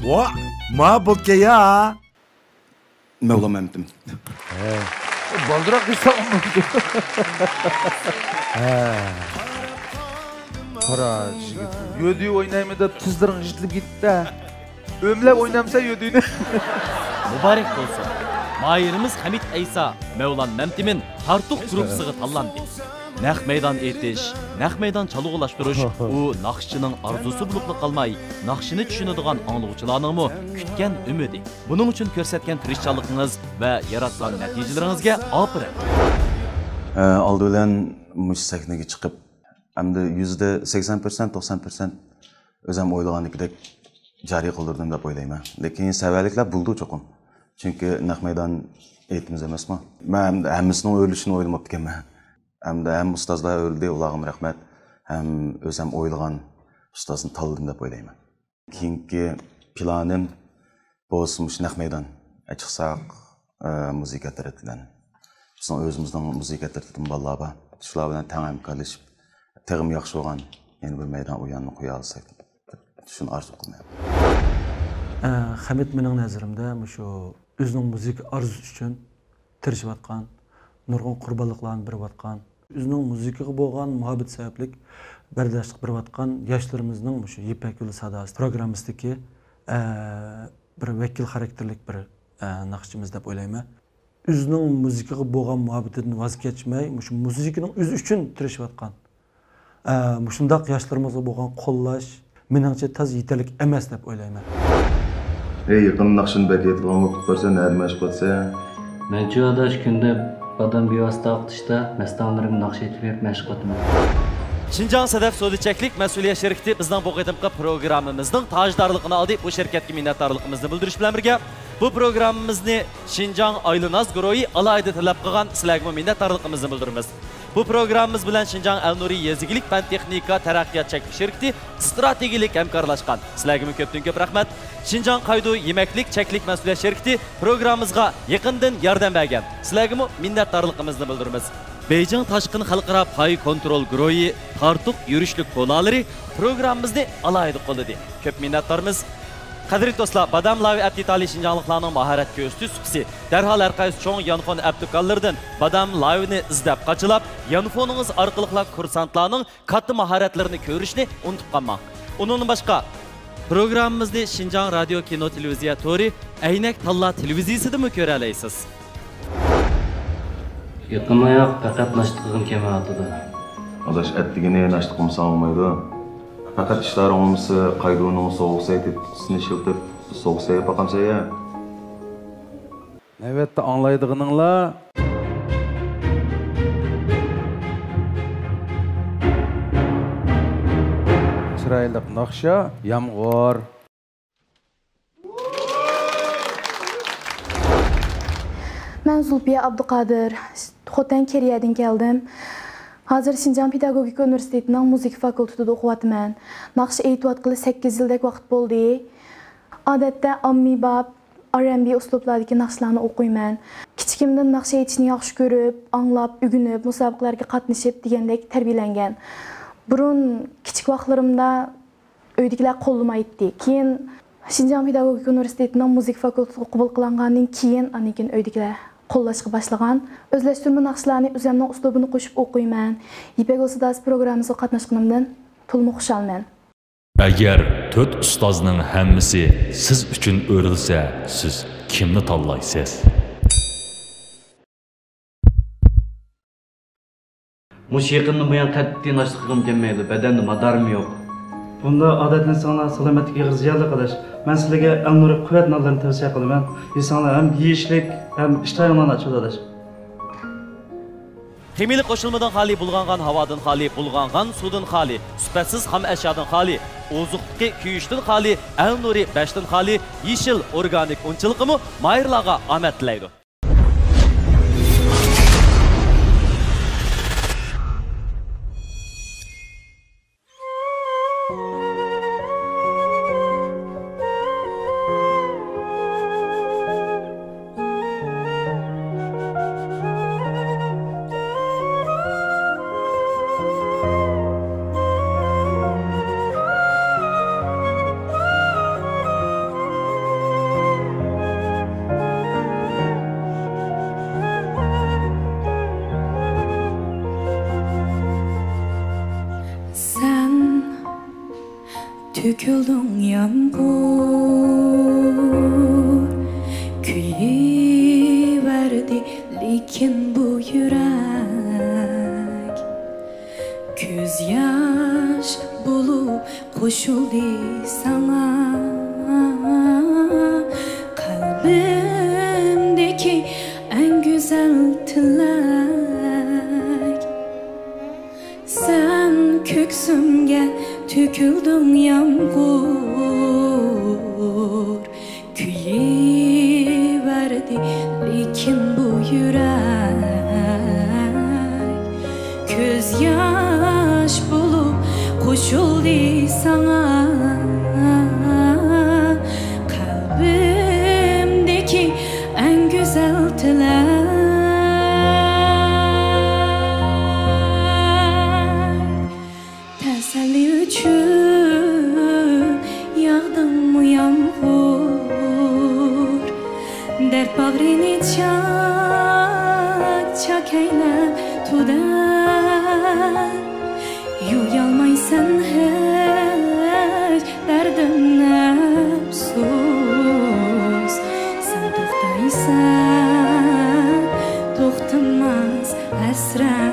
Va, ma bo'lke ya. Mevlam emdim. Baldırak kısa olmadı. Para, yödüğü oynayımı da tuzların jitli gitti. Ömlep oynamsa yödüğünü. Mübarek olsun. Mayırımız Hamid Eysa, Mevlan Memtim'in Tartuq grupsiga tanlandı. Naq meydan etiş, naq meydan çalıqlaştırış, u naqşçının arzusu buluqla qalmay, naqşını düşünüdüğün anlıqçılarınımı kütken ümidi. Bunun için körsetken tirişçalıqınız ve yaratgan nəticələrinizə afirin. Aldı bilen muş sahnege çıkıp, hem de %80%, 90% özüm oylaganlıkdek jari qıldırdım dep oylayman. Lekin severlikler buldu çokum. Çünkü naq meydan etimiz emasmi? Men hammasının ölüşünü oylamaptı ekanman. Hem de hem ustozlar öldü, ularga rahmat. Hem özüm oylagan ustozini tanladım dep oylayman. Keyingi planim bo'lsin naq meydan chiqsaq muzika tarafidan. Bizning o'zimizning muzika tarafidan bolalar bor. Shular bilan teng hamkorlashib, tegim yaxshi bo'lgan yana bir maydon o'yinni qo'ya olsak, shuni orzu qilaman. Hamid mening nazarimda shu o'zining muzika arzusi uchun tirishayotgan, nurg'un qurbonliklarni berayotgan, o'zining muzikaga bo'lgan muhabbat sabablik bardashlik berayotgan yoshlarimizning shu Ipak yo'li sadosi programmasidagi bir vakil xarakterlik bir naqshchimiz deb o'ylayman. O'zining muzikaga bo'lgan muhabbatidan voz kechmay, shu muzikaning o'zi uchun tirishayotgan. Shundoq yoshlarimizga bo'lgan qo'llash meningcha tez yetarli emas deb o'ylayman. Yaqin naqshini bekaytilgan vaqt bo'lsa, nadimash bo'lsa, men shu adash kunda badam bevosita o'qitishda mastanlarim naqsh etib berib mashq qilaman. Şinjan Sedef Sodiçeklik Məsuliyyət şirkəti bizdən bu qetimqi proqramımızın tajdarlığını aldı. Bu şirkətə minnətdarlığımızı bildiriş bilan birgə bu proqramımızı Şinjan Aylınaz Guruhi alayda tələb qılğan sizlərə minnətdarlığımızı bildirimiz. Bu proqramımız bilan Şinjan Al-Nuri Yezigilik Fən Texnika Tərəqqiyat Çəklik şirkəti strategilik həmkarlaşqan. Sizlərə köpdən köp rəhmət. Şinjan Qaydu Yeməklik Çəklik Məsuliyyət şirkəti proqramımızğa yaxından yardım bergan. Sizlərə minnətdarlığımızı bildirimiz. Beyjan Taşqın Xalqaro Pay Kontrol Guruhi Tartuq yürüşlük konaları programımızda alayda qo'lladi. Köp minnatlarımız. Qadrli do'stlar, Badam Lavi Abditali Şinjanlıqlarning maharat ko'rsatuvchisi darhol har qaysi cho'ng yanfon aptikallardan Badam Lavi'ni izlab qachilab, yanfoningiz orqali kursantlarning katta maharatlarini ko'rishni unutib qolmang. Undan boshqa programmamizni Şinjan Radio Kino Televiziya Tori Aynak Talla televiziyasida mi ko'ra olasiz? Yaqinlayoq faqat nashtiqim kelmayapti. Adaş etdigini nashtiqim olmaydi. Faqat ishlar olmasa, qayduning so'g'sa etib, sinishilib, so'g'sa yapaqamsa ya. Evet, anlaydıqınınla chiroyli naqsha, yomg'ir. Ben Zulfiye Abduqadir, Xotan Keriyadan geldim. Hazır Şinjan Pedagogik Üniversitetining Müzik fakültetida o'qiyapman. Naqsh aytayotgani 8 yildek vaqt bo'ldi. Odatda ommabop R&B uslublardagi naqshlarni o'qiyman. Kichikimdan naqsh aytishni yaxshi ko'rib, anglab, o'rganib, musobaqalarga qatnashib degandek tarbiyalangan. Burun kichik vaqtlarimda uydagilar qo'llamaydi. Keyin Şinjan Pedagogik Üniversitetining Müzik fakültetiga qabul qilingandan keyin anikin uydagilar qo'llashga boshlagan. O'zlashtirma naqshlarni o'zimning uslubini qo'shib o'qiyman. Ipak Sadasi programmasiga qatnashganimdan to'liq xushalman. Agar 4 ustozning hammasi siz uchun o'rilsa, siz kimni tanlaysiz? Musiqini bu yan qat'iy nashqim kelmaydi. Badanda madarim yo'q. Bunda odat insonlar salomatligiga g'iziyali qilish. Men sizlarga al-nur quvvat nurlarini tavsiya qilaman. İnsanlar hem yeyishlik, hem ishtahadan ochiladi. Ximiyalik qo'shilmadan xali bulg'angan havodan xali, bulg'angan suvdan xali, sifatsiz ham ashyodan xali, ozuqdagi kuyishdan xali, al-nuri 5 dan xali, yeshil organik unchiligimi mayirlarga omad tilaydi. Döküldün yağmur, kuyuverdi lekin bu yürek. Göz yaş bulup koşuldu sana, kalbimdeki en güzel tilek. Sen köksümge tüküldün yağmur, kuyuverdi lekin bu yürek. Göz yaş bulup koşuldu sana, kalbimdeki en güzel tilek. Teselli üçün yağdın mı yağmur, dert bağrını çak eylep tutar. Yuyalmaysan hiç derdinle sus. Sen toxtaysan toxtamaz hasret.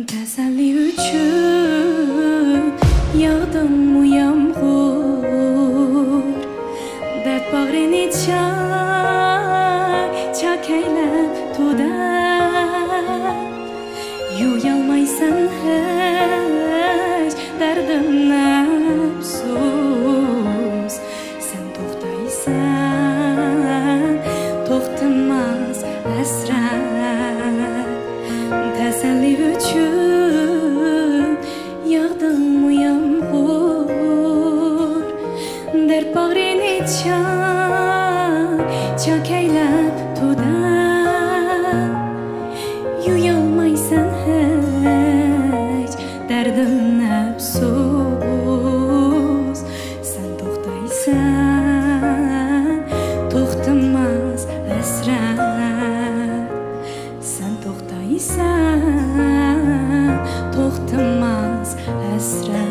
Teselli üçün yağdın mı yağmur, dert bağrını çak eylep tutar. Yuyalmaysan hiç derdinle sus. təsəlli üçün yağdımı yağmur dərd bağrını çak eylab tuda yuyalmaysan heç dərdin əfsus sən toxtaysan toxtamaz əsrət sən toxtaysan toxtamaz əsrət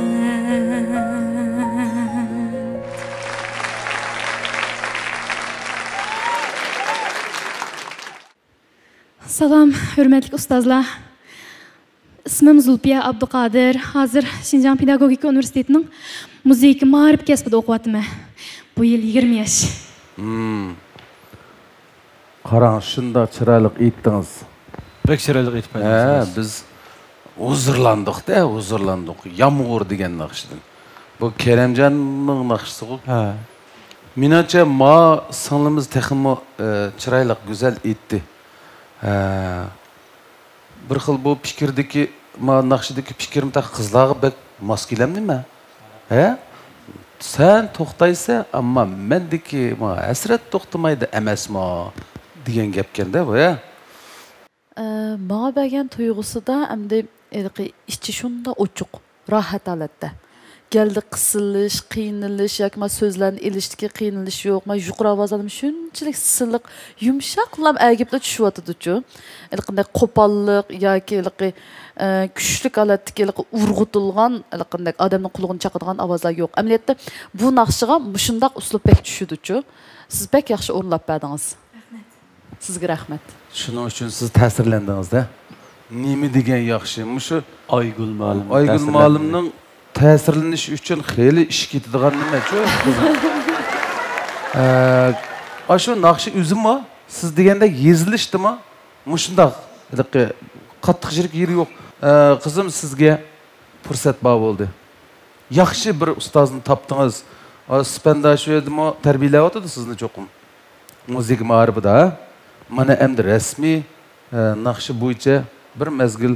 Salam, hürmetli ustazlar. İsmim Zulpiya Abduqadir. Hazır Şinjan Pedagogika Üniversiteti'nin müzik ma'rif kasbida o'qiyapman. Bu yil 20 yaş. Qarang, shunda chiroyli aytdingiz. Pek chiroyli aytib qo'ydingiz. Biz huzurlandik-da, huzurlandik. Yomg'ir degan naqshdan. Bu Kerimjonning naqshisi ku. Ha. Menimcha, ma singlimiz texmo chiroyli, go'zal aytdi. Bir xil bu fikirdagi, ma naqshidagi fikrim ta qizlarga bek mos kelamdimi? He? Sen to'xtaysa, ammo mendiki ma hasrat to'xtamaydi emasmi degan gapkanda bu, ya. Bana bergen tuyg'usida hamda ichi shunda ochiq, rohat holatda. Geldi qısılış, qiynalish yoki so'zlarni elishdagi qiynalish yo'q. Men yuqori ovozim shunchalik silliq, yumshoq qulam agibda tushyotdi-chu. Qanday qo'pollik yoki kuchli holatdagi urg'utilgan, qanday odamning qulog'ini chaqadigan ovozlar yo'q. Amaliyotda bu naqshiga shundoq uslub pek tushdi-chu. Siz pek yaxshi o'rlab berdingiz. Rahmat. Sizga rahmat. Shuning uchun siz ta'sirlandingiz-da. Nima degan yaxshi? Mushu Aygul ma'lum. Aygul ma'lumning ta'sirlanish uchun xeyli ish ketadigan nima-chu? Ashu naqshi o'zimmi? Siz deganda yezilishdimi? Mushundaq qattiq shirik yeri yo'q. Qizim, sizga fursat bor bo'ldi. Yaxshi bir ustozni topdingiz. Spanda shu edimi, tarbiyalayotdi sizni cho'qim. Musiqa ma'rifida. Mana endi rasmiy naqshi bo'yicha bir mezgil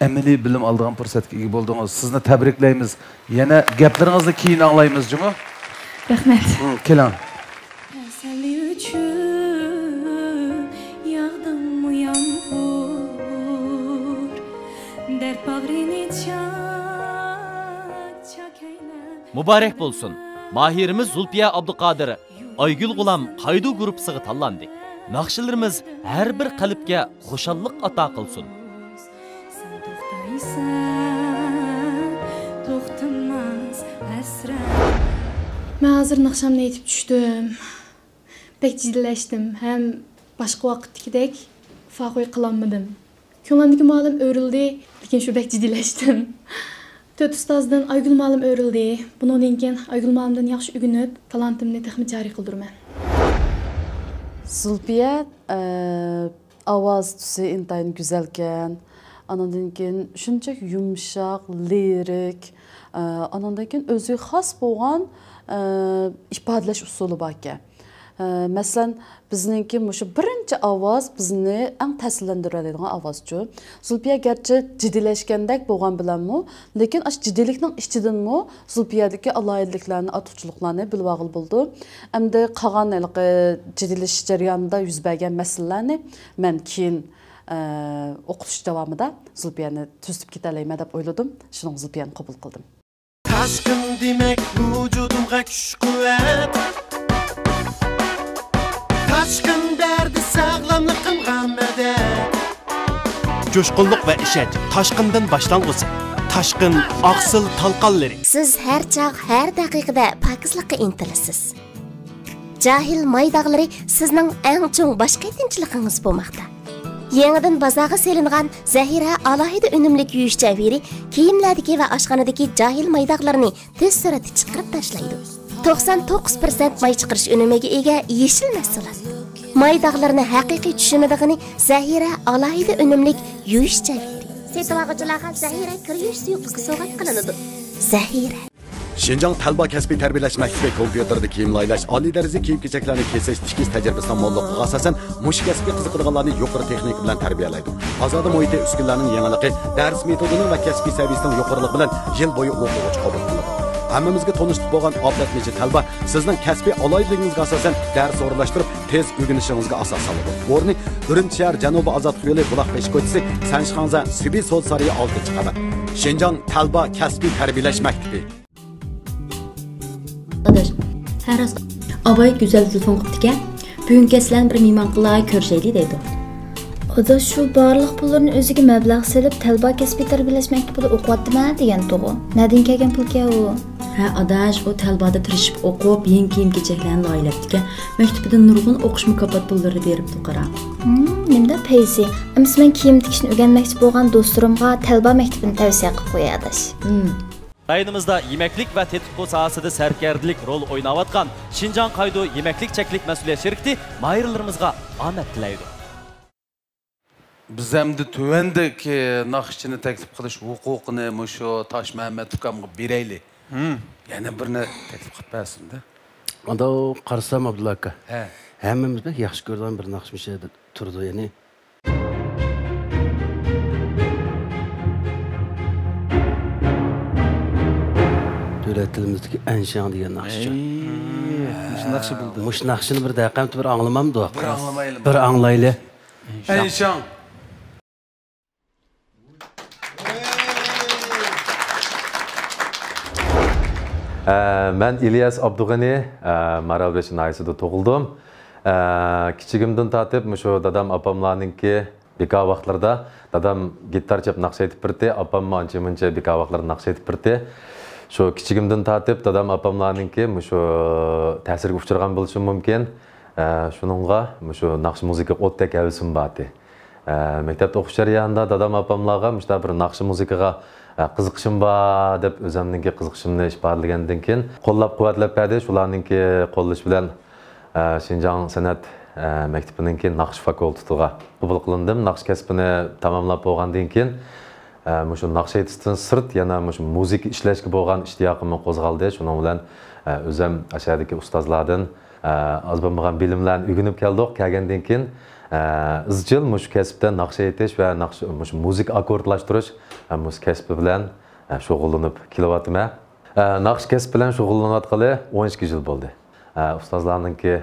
amaliy bilim aldigan fursatga ega bo'ldingiz. Sizni tabriklaymiz. Yana gaplaringizni keyin anglaymiz, juma. Rahmat. Keling. Təsəlli üçün yağdımı yağmur dərd bağrını çak eylab Mübarek bolsun. Mahirimiz Zulpiya Abduqadir Aygül Gulam Qaydu gruppasiga tanlandı. Naqshlarimiz har bir qalbga xushallik ato qilsin. toxtamaz əsrət Ben hazır naqshamni aytib tushdim. Pek ciddileştim. Hem başka vaqtdagidek farq qilolmadim. Ko'nglimdagi ma'lum o'rildi, lekin shu pek ciddileştim. To'rt ustozdan Aygul ma'lum o'rildi. Bundan keyin Aygul ma'lumdan yaxshi o'rganib, talentimni texnik joriy qildiraman. Zulpiya ovoz tusi intayin güzelken, anandan keyin shunchaki yumshoq, lirik, anandan keyin o'zi xos bo'lgan ifodalash usuli bor ekan. Masalan, bizningki mushu birinchi ovoz bizni eng ta'sirlantiradigan ovozchi. Zulpiya garchi jiddilashgandek bo'lgan bilanmi, lekin ash jiddiylikning ichidanmi Zulpiyadagi alohidliklarni, atuqchiliklarni bilib olib bo'ldi. Endi qolgan jiddilash jarayonida yuz bergan masalalarni men keyin o'qitish davomida Zulpiyani tuzib ketalayman deb o'yladim. Shuning Zulpiyani qabul qildim. Taşkın demek vücudumga kuch quvvat. Taşkın derdi sağlamlıkımga medet. Coşqunluq va ishonch Toshqindan boshlang'usi. Toshqin oqsil talqonlari. Siz har chaq, har daqiqada pokizlikqa intilasiz. Jahil maydaqlari sizning eng cho'ng boshqaytinchiligingiz bo'lmoqda. Yangidan bozorga selingan Zahira alohida unumlik yuyish javiri kiyimlardagi va oshxonadagi jahil maydaqlarni tez sur'atda chiqarib tashlaydi. 99% may chiqarish unumiga ega yeshil mahsulot. Maydaqlarni haqiqiy tushunadigan Zahira alohida unumlik yuyish javiri. Setuvag'ichilarga Zahira kir yuyish suyuqligi sovg'a qilinadi. Zahira Şinjan Talba Kasbiy Tarbiyalash Maktabi kompyuterda kiyim laylash, oliy daraja kiyim-kechaklarni kesish, tikish tajribasidan mo'lligiga asosan mush kasbga qiziqadiganlarni yuqori texnika bilan tarbiyalaydi. Ozoda muhiti uskunlarning yangiligi, dars metodining va kasbiy saviyasining yuqoriligi bilan yil bo'yi o'quvchi qabul qiladi. Hammamizga tanishib bo'lgan Abdatmechi Talba sizning kasbiy aloyidligingizga asosan dars o'rinlashtirib, tez o'rganishingizga asos soladi. O'rni Urumchi shahar Janubiy Ozod yo'li Buloqbesh ko'chasi, Sanshixonza Sibiy So'l sariyi 6-qavat. Şinjan Talba Kasbiy Tarbiyalash Maktabi. Her az Abay güzel telefon qıptı bugün kesilen bir mimon qilay ko'rishaylik deydi. Adaş şu barlıq pullarını özüge məbləğ selib Talba Kasbiy Tarbiyalash Maktabida o'qiyaptimi degan to'g'ri. Nadin kelgan pulga u? Ha adaş o Talbada tirishib o'qib, yangi kiyim-kechaklarni oylabdi. Maktabida nurg'un o'qish mukofot pullari beribdi qara. Nimda paysi? Emis men kiyim tikishni o'rganmoqchi bo'lgan do'stlarimga Talba maktabini tavsiya qilib qo'yay adaş. Rayonimizda yemeklik ve tetkik sahasida serkerdilik rol oynayotgan Şinjan Qaydo Yemeklik Çeklik Məsuliyyət Şirkəti mayırlarımızga omad tilaydi. Biz hamda tuvandagi naqshchini taklif qilish huquqini mushu Tosh Muhammad ukamga beraylik. Yana birini taklif qilib bersin-da. Unda qarasam Abdulla aka. He. Hammamiz yaxshi ko'rgan bir naqshmish turdi, ya'ni Devlet tilimizdeki en şan diyen naqshchi. Mush naqshi bildi. Mush naqshini bir daqiqamda bir anglamamdi. Bir anglamaylik. Bir anglayli. En şan. Ben İlyas Abdug'ani, Maralbesh naysida tug'ildim. Kichigimdan tatib, mushu dadam apamlarninki beka vaqtlarda dadam gitar chep naqsh aytib birdi, apam ancha-muncha beka vaqtlarda naqsh aytib birdi. Şu kichigimdan tatib dadam apamlarninki mushu ta'sirga uchragan bo'lishi mumkin. Shuningga mushu naqsh muzika o'tdek havisim bor. Maktabda o'qish jarayonida dadam apamlarga mushta bir naqsh muzikaga qiziqishim bor deb o'zimninki qiziqishimni ifodalagandan keyin qo'llab-quvvatlab berdi. Shularninki qo'llash bilan Şinjan San'at Maktabininki naqsh fakultetiga qabul qilindim. Naqsh kasbini tamomlab bo'lgandan keyin mushu naqsh aytishdan sirt yana mushu muzika ishlashga bo'lgan ishtiyoqimni qo'zg'aldi. Shuning bilan o'zim ashadagi ustozlardan oz bo'lmagan bilimlarni o'rganib keldik. Kelgandan keyin izchil mushu kasbda naqsh aytish va mushu muzika akkordlashtirish mushu kasbi bilan shug'ullanib kelyapman. Naqsh kasbi bilan shug'ullanayotgani 12 yil bo'ldi. Ustozlarninki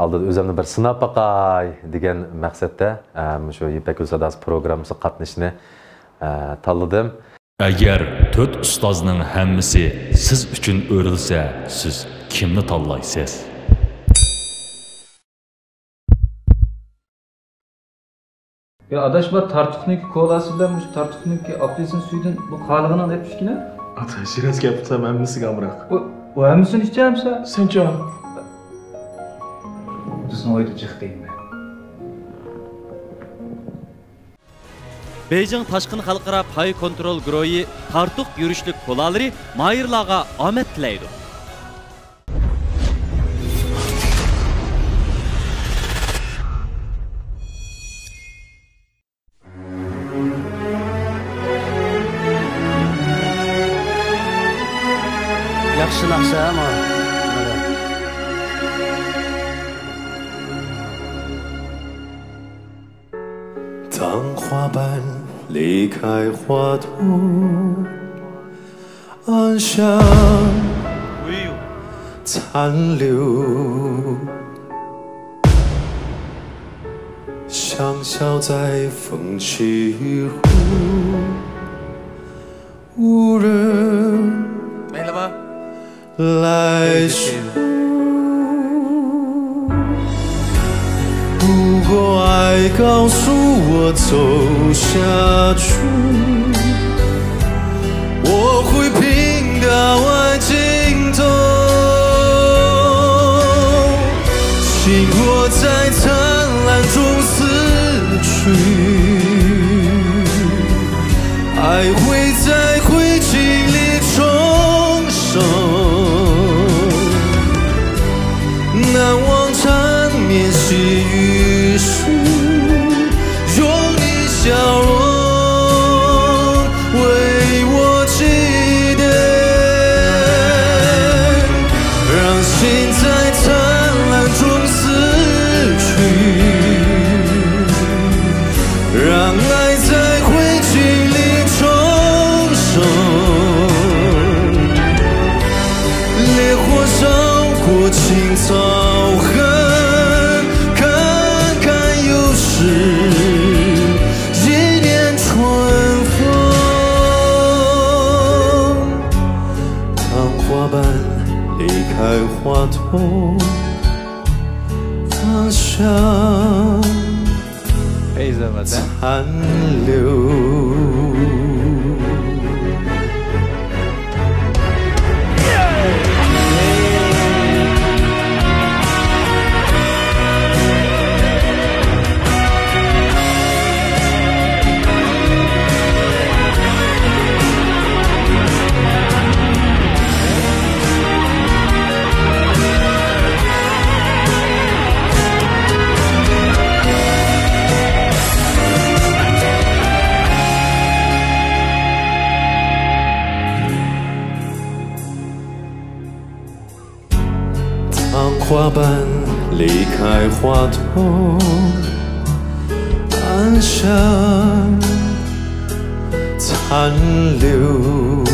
oldida o'zimni bir sinab boqay degan maqsadda mushu Ipak Yo'l Sadosi programmasi qatnashishni tanladim. Agar 4 ustozning hammasi siz uchun o'rilsa, siz kimni tanlaysiz? Ya adaş bu tartıqniki kolası bilan bu tartıqniki apelsin suyundan bu qalig'ini deb ishkina. Ata shiraz gapirsa hammasiga amroq. O hammasini ichayapsa? Sencha. Bizni oyda chiqdingmi? Beijing Tashqin xalqaro pay kontrol guruhi tartuq yurishlik qo'lalari mayirlarga omad tilaydi. Yaxshi naqsha ama当花瓣离开花朵，暗香残留，香消在风起后，无人没了吗？来说。如果爱告诉我走下去，我会拼到爱尽头。心若在灿烂中死去，爱会在灰烬里重生。难忘缠绵细雨时，用你笑容。 为我祈祷。花筒，放下残留。花瓣离开花筒，按下残留，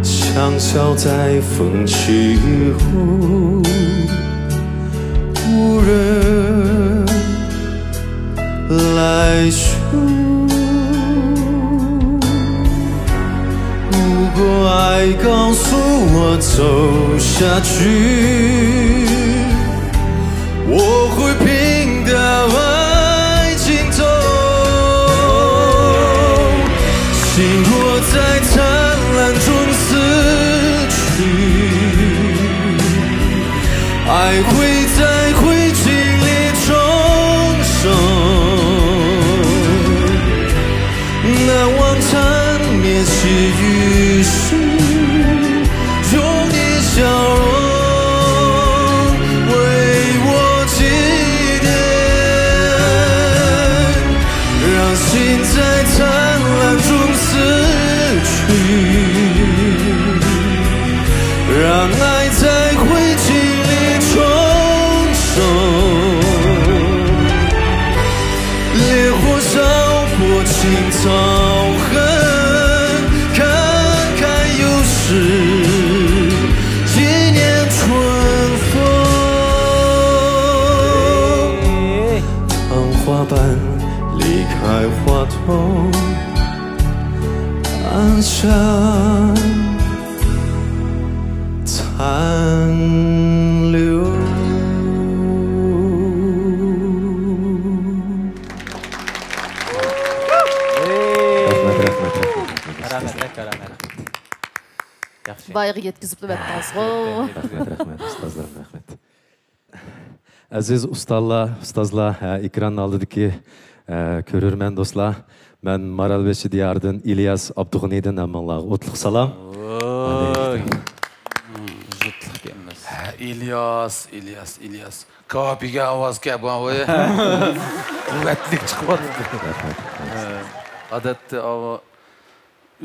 香消在风起后，无人来嗅。如果爱告诉我走下去，我会拼到爱尽头。心若在灿烂中死去，爱会在灰烬里重生，难忘缠绵细雨时，用你笑容为我祭奠，让心在灿烂中死去，让爱在灰烬里重生，烈火烧过青草痕。是一年春风，当花瓣离开花筒，按下残留。Bayığı yetkizip etmez. Rahmet, ustazlar, rahmet. Aziz ustazlar, ekran aldiki körürmen dostlar. Ben Maralbeşi diyardan İlyas Abdug'niyden amanlar. Otluk salam. Zıtlık gelmez. İlyas. Kapiga avaz kep abi. Kuvvetlik çıkmadı. Adette ama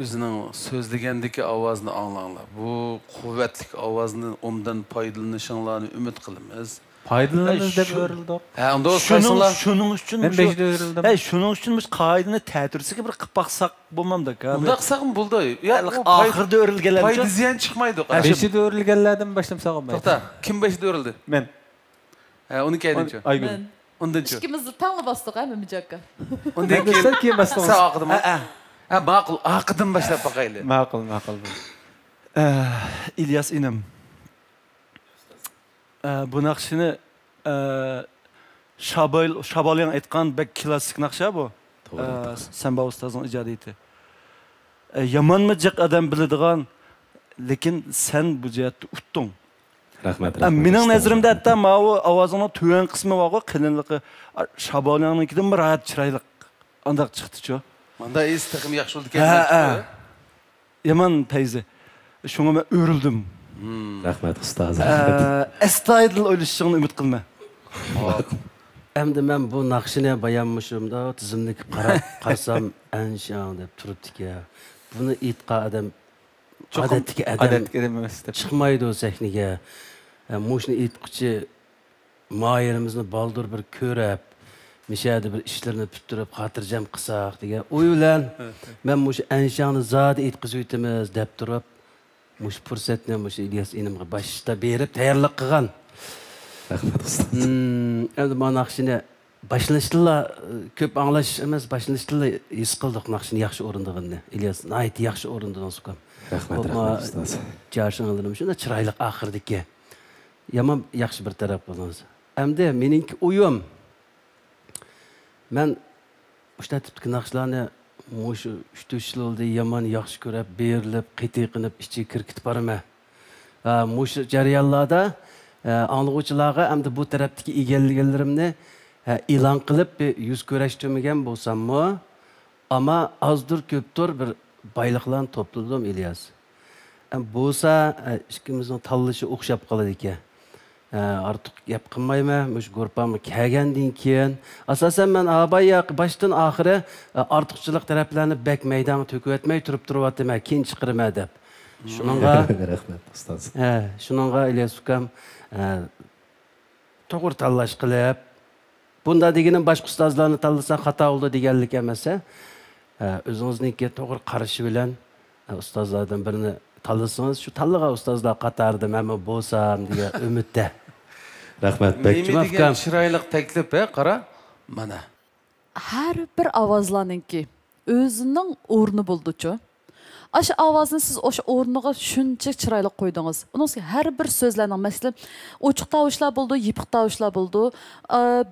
özünün sözlegendeki avazını anlarlar. Bu kuvvetlik avazını ondan paydalanışınlarını ümit kılımız. Paydalanırız deb örildi. Ha, onda olsaysınlar. Şunun üçün Ben beşde örildim. Şunun üçün biz qaydını tətirsi ki bir qıpaqsaq bulmamda. Bunda qısaqın buldu. Ya ahırda örilgeler. Paydı ziyan çıkmaydı. Beşde örilgenlerden başlamsaq ben. Toxta, kim beşde örildi? Men. Ha, onu keydinço. Aygün. Ondanço. İkimiz tanlı bastık ha Mimicakka. Ondan kim bastınız? Sağ aqdım. Ha, maqul. Aqdım başlap baqaylı. Maqul. İlyas inem. Bu naqshini Shabalyan aytgan bek klassik naqsha bu. Samba ustozning ijodiyati. Yamanmi jiq adam biladigan, lekin sen bu jihatda utding. Rahmat. Mening nazarimda hatta mana bu ovozning tuvan qismi bor-ku, qilinligi Shabalyannikidan bir rahat chiroyli. Andaq chiqdi-chu. Manda istiqim yaxshi bo'ldi ekan. Yaman payzi. Shunga men o'rildim. Rahmat ustoz. Astoydil o'lishingni umid qilma. Endi men bu naqshini bayanmışımda tizimdeki qarsam anshan deb turibdi-ki. Buni aytgan adam odatdagi adam chiqmaydi o sahnaga. Mushni aytquchi moyirimizni baldur bir ko'rib, mishadi bir ishlarni bitirib xotirjam qilsaq degan o'y bilan men mush anshani zodi aytqizib o'tamiz deb turib, mush fursatni mush İlyas inimga boshda berib tayyorlik qilgan. Rahmat ustoz. Endi mana naqshini Başlanıştırla köp anlaş emas, başlanıştırla his qildik naqshni yaxshi o'rindig'ini. İlyas, nayt yaxshi o'rindin Osukam. Rahmat, ustoz. Jarshinglarim shunda chiroyli oxirdiki. Yomon yaxshi bir taraf bo'ldingiz. Endi meningki o'yim. Men o'sha tipdagi naqshlarni shu 3-4 yil oldi yomon yaxshi ko'rib, berilib, qitiqinib, ichiga kirkitib boraman. Shu jarayonlarda anglag'uvchilarga endi bu tarafdagi egalliklarimni e'lon qilib yuz ko'rishtirmagan bo'lsammi, ammo azdir ko'pdir bir boyliqlarni to'pladim İlyas. Bo'lsa ikkimizning tanlashi o'xshab qoladi ekan. Artıq gap qilmayman, mush grupamni kelgandan keyin asosan men abay boshdan oxiri ortiqchilik taraflarni bak maydonga to'kib o'tmay turib-turibman, keyin chiqiraman deb. Shuningga rahmat ustoz. Shuningga İlyas ukam to'g'ri tanlash qilib, bunda deganim boshqa ustozlarni tanlasa xato bo'ldi deganlik emas. O'zingizniki to'g'ri qarashi bilan ustozlardan birini tanlasangiz, shu tanlagan ustozlar qatorida men bo'lsam degan umidda. Rahmat. Degan chiroyli taklif, qara. Mana. Har bir ovozlarninki o'zining o'rni bo'ldi-chu. Aşı ovozni siz o'sha o'rniga shuncha chiroyli qo'ydingiz. Uning har bir so'zlarning masalan ochiq tovushlar bo'ldi, yipiq tovushlar bo'ldi.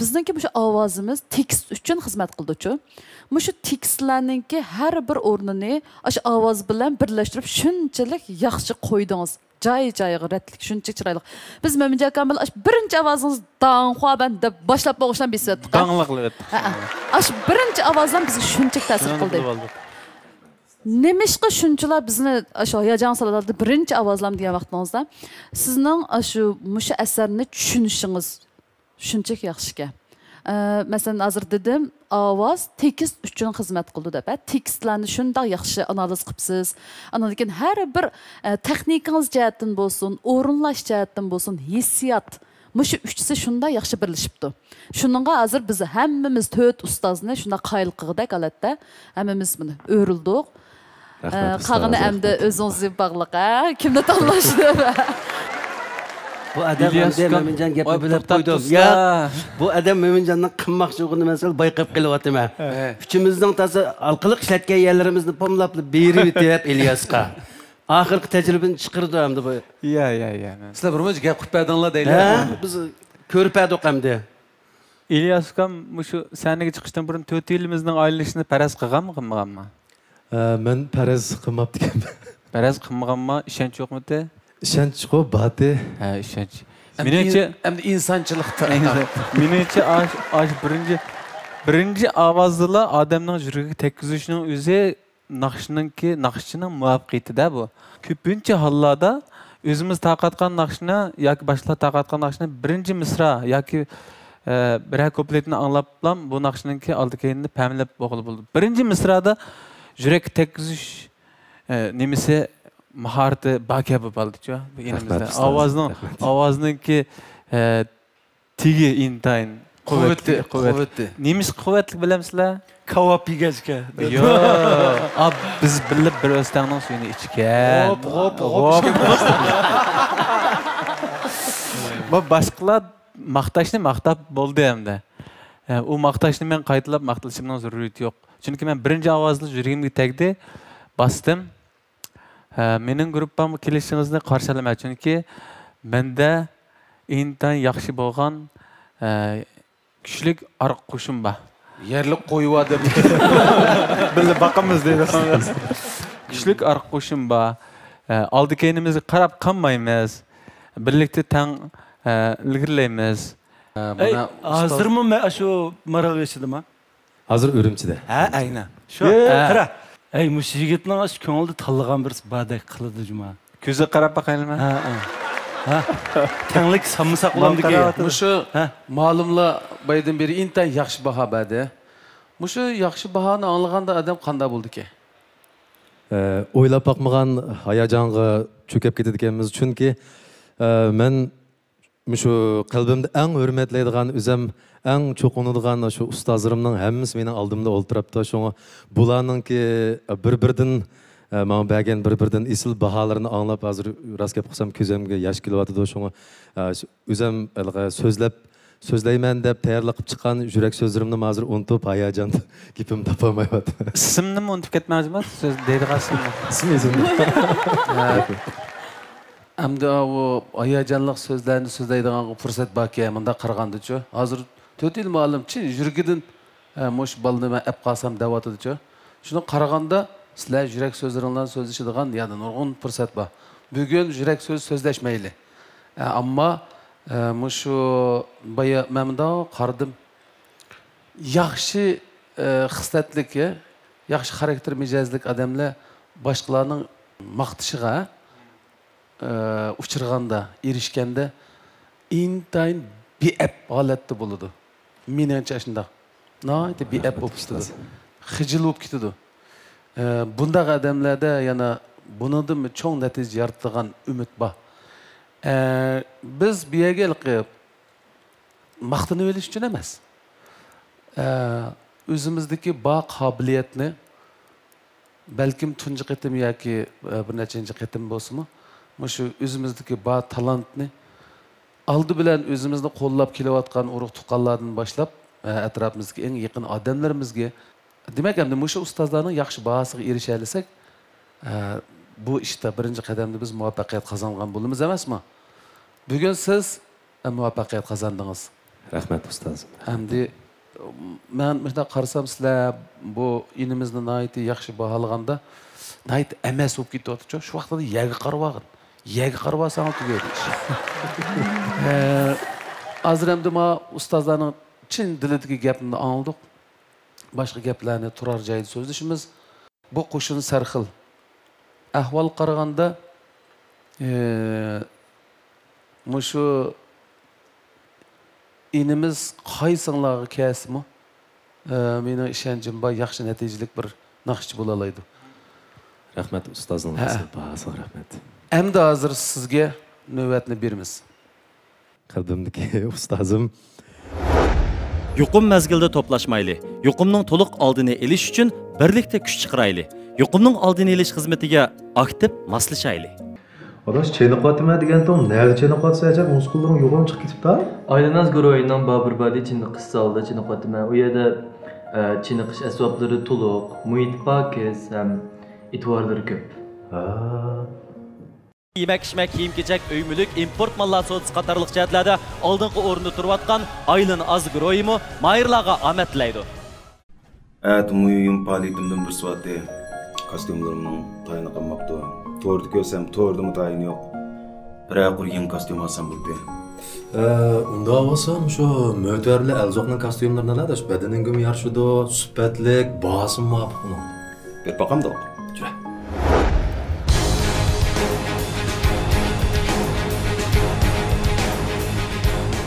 Bizningki bu ovozimiz tekst uchun xizmat qildi-chu. Shu tekstlarninki har bir o'rnini aşı ovoz bilan birlashtirib shunchalik yaxshi qo'ydingiz. Joy-joyiga ratlik shuncha chiroyli. Biz Mo'minjon akam bilan birinchi ovozingiz dang'ua ben deb boshlab o'qishdan besatdik. Dang'liqlik. Aşı birinchi ovozdan bizga shuncha ta'sir qildi. Nemishqa shunchalar bizni shu hayajon solardi birinchi ovozlam degan vaqtingizda sizning shu musha asarni tushunishingiz shunchaki yaxshi. Masalan hozir dedim, ovoz tekst uchun xizmat qildi deb. Tekstlarni shunday yaxshi analiz qilibsiz. Andan keyin har bir texnikangiz jihatdan bo'lsin, o'rinlash jihatdan bo'lsin, hissiyot Mushu üçsi shunda yaxshi birlashibdi. Shuningga hozir biz hammamiz 4 ustozni shunda qayil qildik alatda. Hammamiz buni o'rildik. Qag'ini endi o'zingizga bog'liq, kimni tanlashdi? Bu adam Mo'minjon gapi bilib qo'ydim. Ya, bu adam Mo'minjonning qimmoqchiligini masal bayqab qilyapman. Uchimizning tasi alqiliq ishlatgan yerlarimizni pomlab berib o'tyap İlyasqa. Axirgi tajribani chiqirdi hamda bu. Ya. Sizlar bir gap qilib berdinglar deylar. Biz ko'rpadik hamda. İlyas ukam shu saniga chiqishdan burun 4 yilimizning aylanishini paraz qilganmi? Men paraz qilmabdi ekanman. Paraz qilmaganmi? Ishonch yo'qmi-da? Ishonch yo'q, bati. Ha, ishonch. Menimcha endi insonchilikda. Menimcha birinchi ovozlar odamning yuragiga tekkizishning o'zi naqshchining muvaffaqiyatida bu. Ko'pincha hollarda o'zimiz taqatgan naqshni yoki boshqa taqatgan naqshni birinchi misra yoki bir kupletni anglablam bu naqshningki oldi-keyinni pamlab o'qilib bo'ldi. Birinchi misrada yurak tekkizish nimasi maharati bakabi bo'ldi-ku. Bu elimizda ovozninki tigi intayin quvvatli. Nimish quvvatli bilamsizlar? Kavap yegazga. Yo'q. Biz bilib bir o'stangning suyini ichgan. Hop. Bu boshqalar maqtashni maqtab bo'ldi hamda. U maqtashni men qaytalab maqtashimning zaruriyati yo'q. Chunki men birinchi ovozli yuragimga tegdi, bosdim. Mening gruppam kelishingizni qarshilamaydi. Chunki menda intan yaxshi bo'lgan kuchli arq qo'shim bor. Yerlik qo'yva deb. Bilib boqamiz dedi. Kuchli arq qo'shim bor. Oldi-keynimizga qarab qolmaymiz. Birlikda tang ilgirlaymiz. Hozirmi men shu Marag'eshidimi? Hozir Urumchida. Ha, aynan. Shu. Qara. Ey, mush yigitning shu ko'ngilda tanlagan bir badak qiladi juma. Ko'zi qarab boqaymi? Ha. Tanglik samsak ulamdiki. Mushu ma'lumlar baydan beri intan yaxshi baho berdi. Mushu yaxshi bahoni anglaganda adam qanday bo'ldi-ki? O'ylab boqmagan hayajonga cho'kib ketadiganmiz, chunki men shu qalbimda eng hurmatlaydigan o'zim eng cho'qinadigan shu ustozlarimning hammasi mening oldimda o'ltiribdi. Shunga bularningki bir-biridan men bergan bir-biridan isil baholarini anglab hozir rost gap qilsam ko'zimga yosh kelyapti. Shunga o'zim so'zlab so'zlayman deb tayyorlab chiqqan yurak so'zlarimni hozir unutib hayajonda gapimni topolmayapman. Ismni unutib ketmoqchiman, so'z deydigansimni. Ismingizni. Hamda o hayajonli so'zlarni so'zlaydigan fursat borki, bunda qaraganda-chi, hozir 4 yil ma'lum chin yuragidan mo'sh balni men ap qolsam deyotdi-chi. Shuni qaraganda sizlar yurak so'zlaringdan so'zlashadigan yana nurg'un fursat bor. Bugun yurak so'z so'zlashmayli. Ammo shu baya memda qardim. Yaxshi xislatlik, yaxshi xarakter mijozlik odamlar boshqalarning maqtishiga uchirganda, erishganda intayin beab holatda bo'ladi. Meningcha shunday. Noyda beab bo'lib ketadi. Xijil bo'lib ketadi. Bundaq odamlarda yana bundan cho'ng natija yaratadigan umid bor. Biz bu yerga qilib maqtanib olish uchun emas. O'zimizdagi bor qobiliyatni balkim tunji qitim yoki bir nechanchi qitim bo'lsa-mu, shu o'zimizdagi bor talantni oldi bilan o'zimizni qo'llab kelayotgan urug' tuqqanlardan boshlab atrofimizga eng yaqin odamlarimizga demak endi shu ustozlarning yaxshi bahosiga erisha olsak, bu ishda birinchi qadamda biz muvaffaqiyat qozongan bo'lamiz emasmi? Bugun siz muvaffaqiyat qozondingiz. Rahmat ustozim. Endi men mana qarasam sizlar bu inimizni nihoyatda yaxshi baholaganda nihoyat emas bo'lib ketyapti. Shu vaqtda yerga qarab olgin. Yerga qarab olsang tugaydi ish. Hozir endi men ustozlarning chin dilidagi gapini angladik. Boshqa gaplarni turar joyda so'zlashimiz. Bu qo'shin sarxil. Ahvol qaraganda shu inimiz qaysinglarga kelsa-mu, mening ishonchim bor, yaxshi natijalik bir naqshchi bo'la oladi. Rahmat ustozim. Bahasal rahmat. Endi hozir sizga navbatni beramiz. Qadimdagi ustozim. Yuqum mezgilda to'plashmayli. Yuqumning to'liq oldini olish uchun birlikda kuch chiqarayli. Yuqumning oldini olish xizmatiga aktiv moslashayli. Adaş çeyniqatma degan tom nerede çeyniqatsa acaba muskulların yo'qolib chiqib ketibdi. Aylanaz guruhining Babur Badi chiniqish zalida çeyniqatma. U yerda çeyniqish asboblari to'liq, muhit pokiz, ham e'tiborlari ko'p. Yemek-içmek, kiyim-kechak, uy-mulk, import mallar so'z qatorliq jihatlarda oldingi o'rinda turayotgan Aylin Azguroyimi mayirlarga omad tilaydi. Muhim faoliyatimdan bir suvatda kostyumlarimning tayini qolmabdi. To'g'ri ko'rsam, to'g'ridimi tayini yo'q. Biroq urgan kostyum olsam bo'ldi. Unda olsam shu mo'tvarli alzoqning kostyumlarini aladash badaninga yarashadi, sifatlik, bosim muvofiq uni. Bir boqamda. Jura.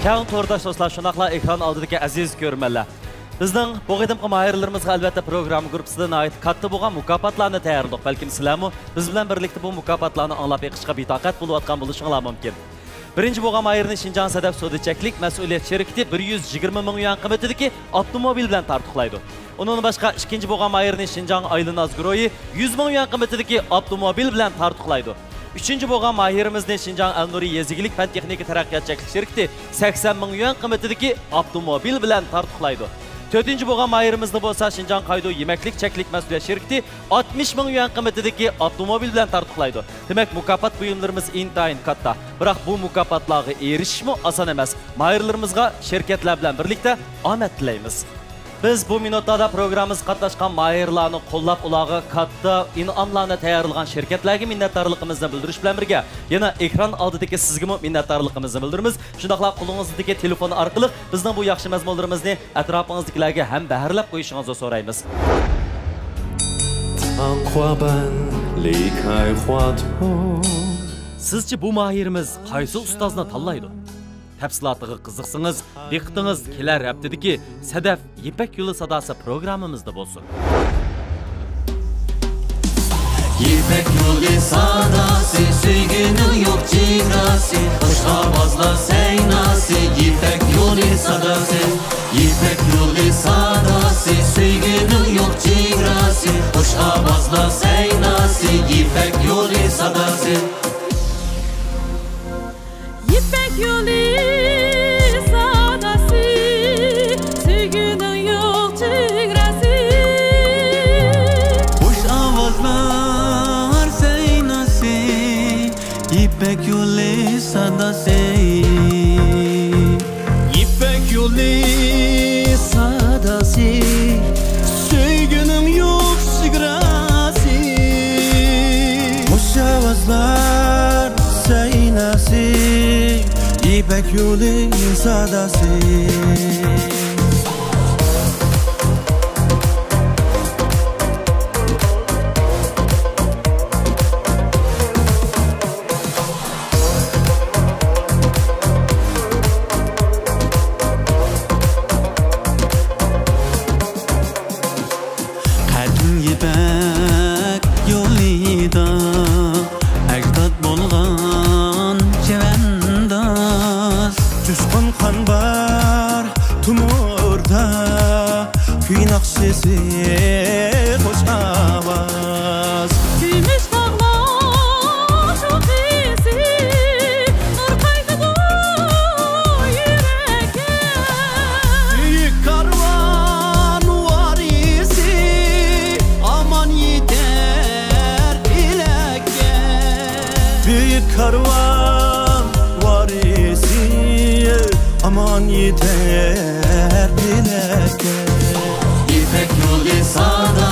Kang to'rdosh do'stlar, shunaqla ekran oldidagi aziz ko'rmanlar. Bizning bu qadimgi mayirlarimizga albatta program guruhisidan oid katta bo'lgan mukofotlarni tayyorladik. Balkim sizlarmi biz bilan birlikda bu mukofotlarni anglab yiqishga betoqat bo'lib bo'lishinglar mumkin. Birinchi bo'lgan mayirni Shinjon Sadaf Sodichaklik mas'uliyat sherikti 120 ming yuan qiymatidagi avtomobil bilan tartiblaydi. Undan boshqa ikkinchi bo'lgan mayirni Shinjon Aylin Azguroyi 100 ming yuan qiymatidagi avtomobil bilan tartiblaydi. Üçüncü boğan mahirimizde Şinjan El-Nuri Yezigilik Fen Texniki Teraqqiyatçılık şirketi 80 ming yuan qiymatidagi avtomobil bilan tartiblaydi. Dördüncü boğan mahirimizde bolsa Şinjan Qaydo Yemeklik Çeklik Mesuliyet şirketi 60 ming yuan qiymatidagi avtomobil bilan tartiblaydi. Demek mukofot buyumlarımız intayin katta. Biroq bu mukofotlarga erishishmi oson emas. Mahirlarimizga şirketler bilan birlikda omad tilaymiz. Biz bu minutlarda programımız qatnaşqan mahirlarni qo'llab ularga katta in'omlarni tayyorlagan shirkatlarga minnatdorligimizni bildirish bilan birga yana ekran oldidagi sizga minnatdorligimizni bildiramiz. Shundaqla qo'lingizdagi telefon orqali bizning bu yaxshi mazmunlarimizni atrofingizdagilarga ham bahrlab qo'yishingizni so'raymiz. Sizce bu mahirimiz qaysi ustozni tanlaydi? Tafsilotiga qiziqsangiz, diqqatingiz kelar haftadagi Sadaf Ipak yo'li sadosi programmamizda bo'lsin. Ipak yo'li sadosi, sevgining yo'q chegarasi, xush ovozlar saynasi, Ipak yo'li sadosi, Ipak yo'li sadosi, sevgining yo'q chegarasi, xush ovozlar saynasi, Ipak yo'li sadosi. Ipak yo'li sadosi İpek yolu sadası karvan varisi aman yeter bileke. İpek yolu sağda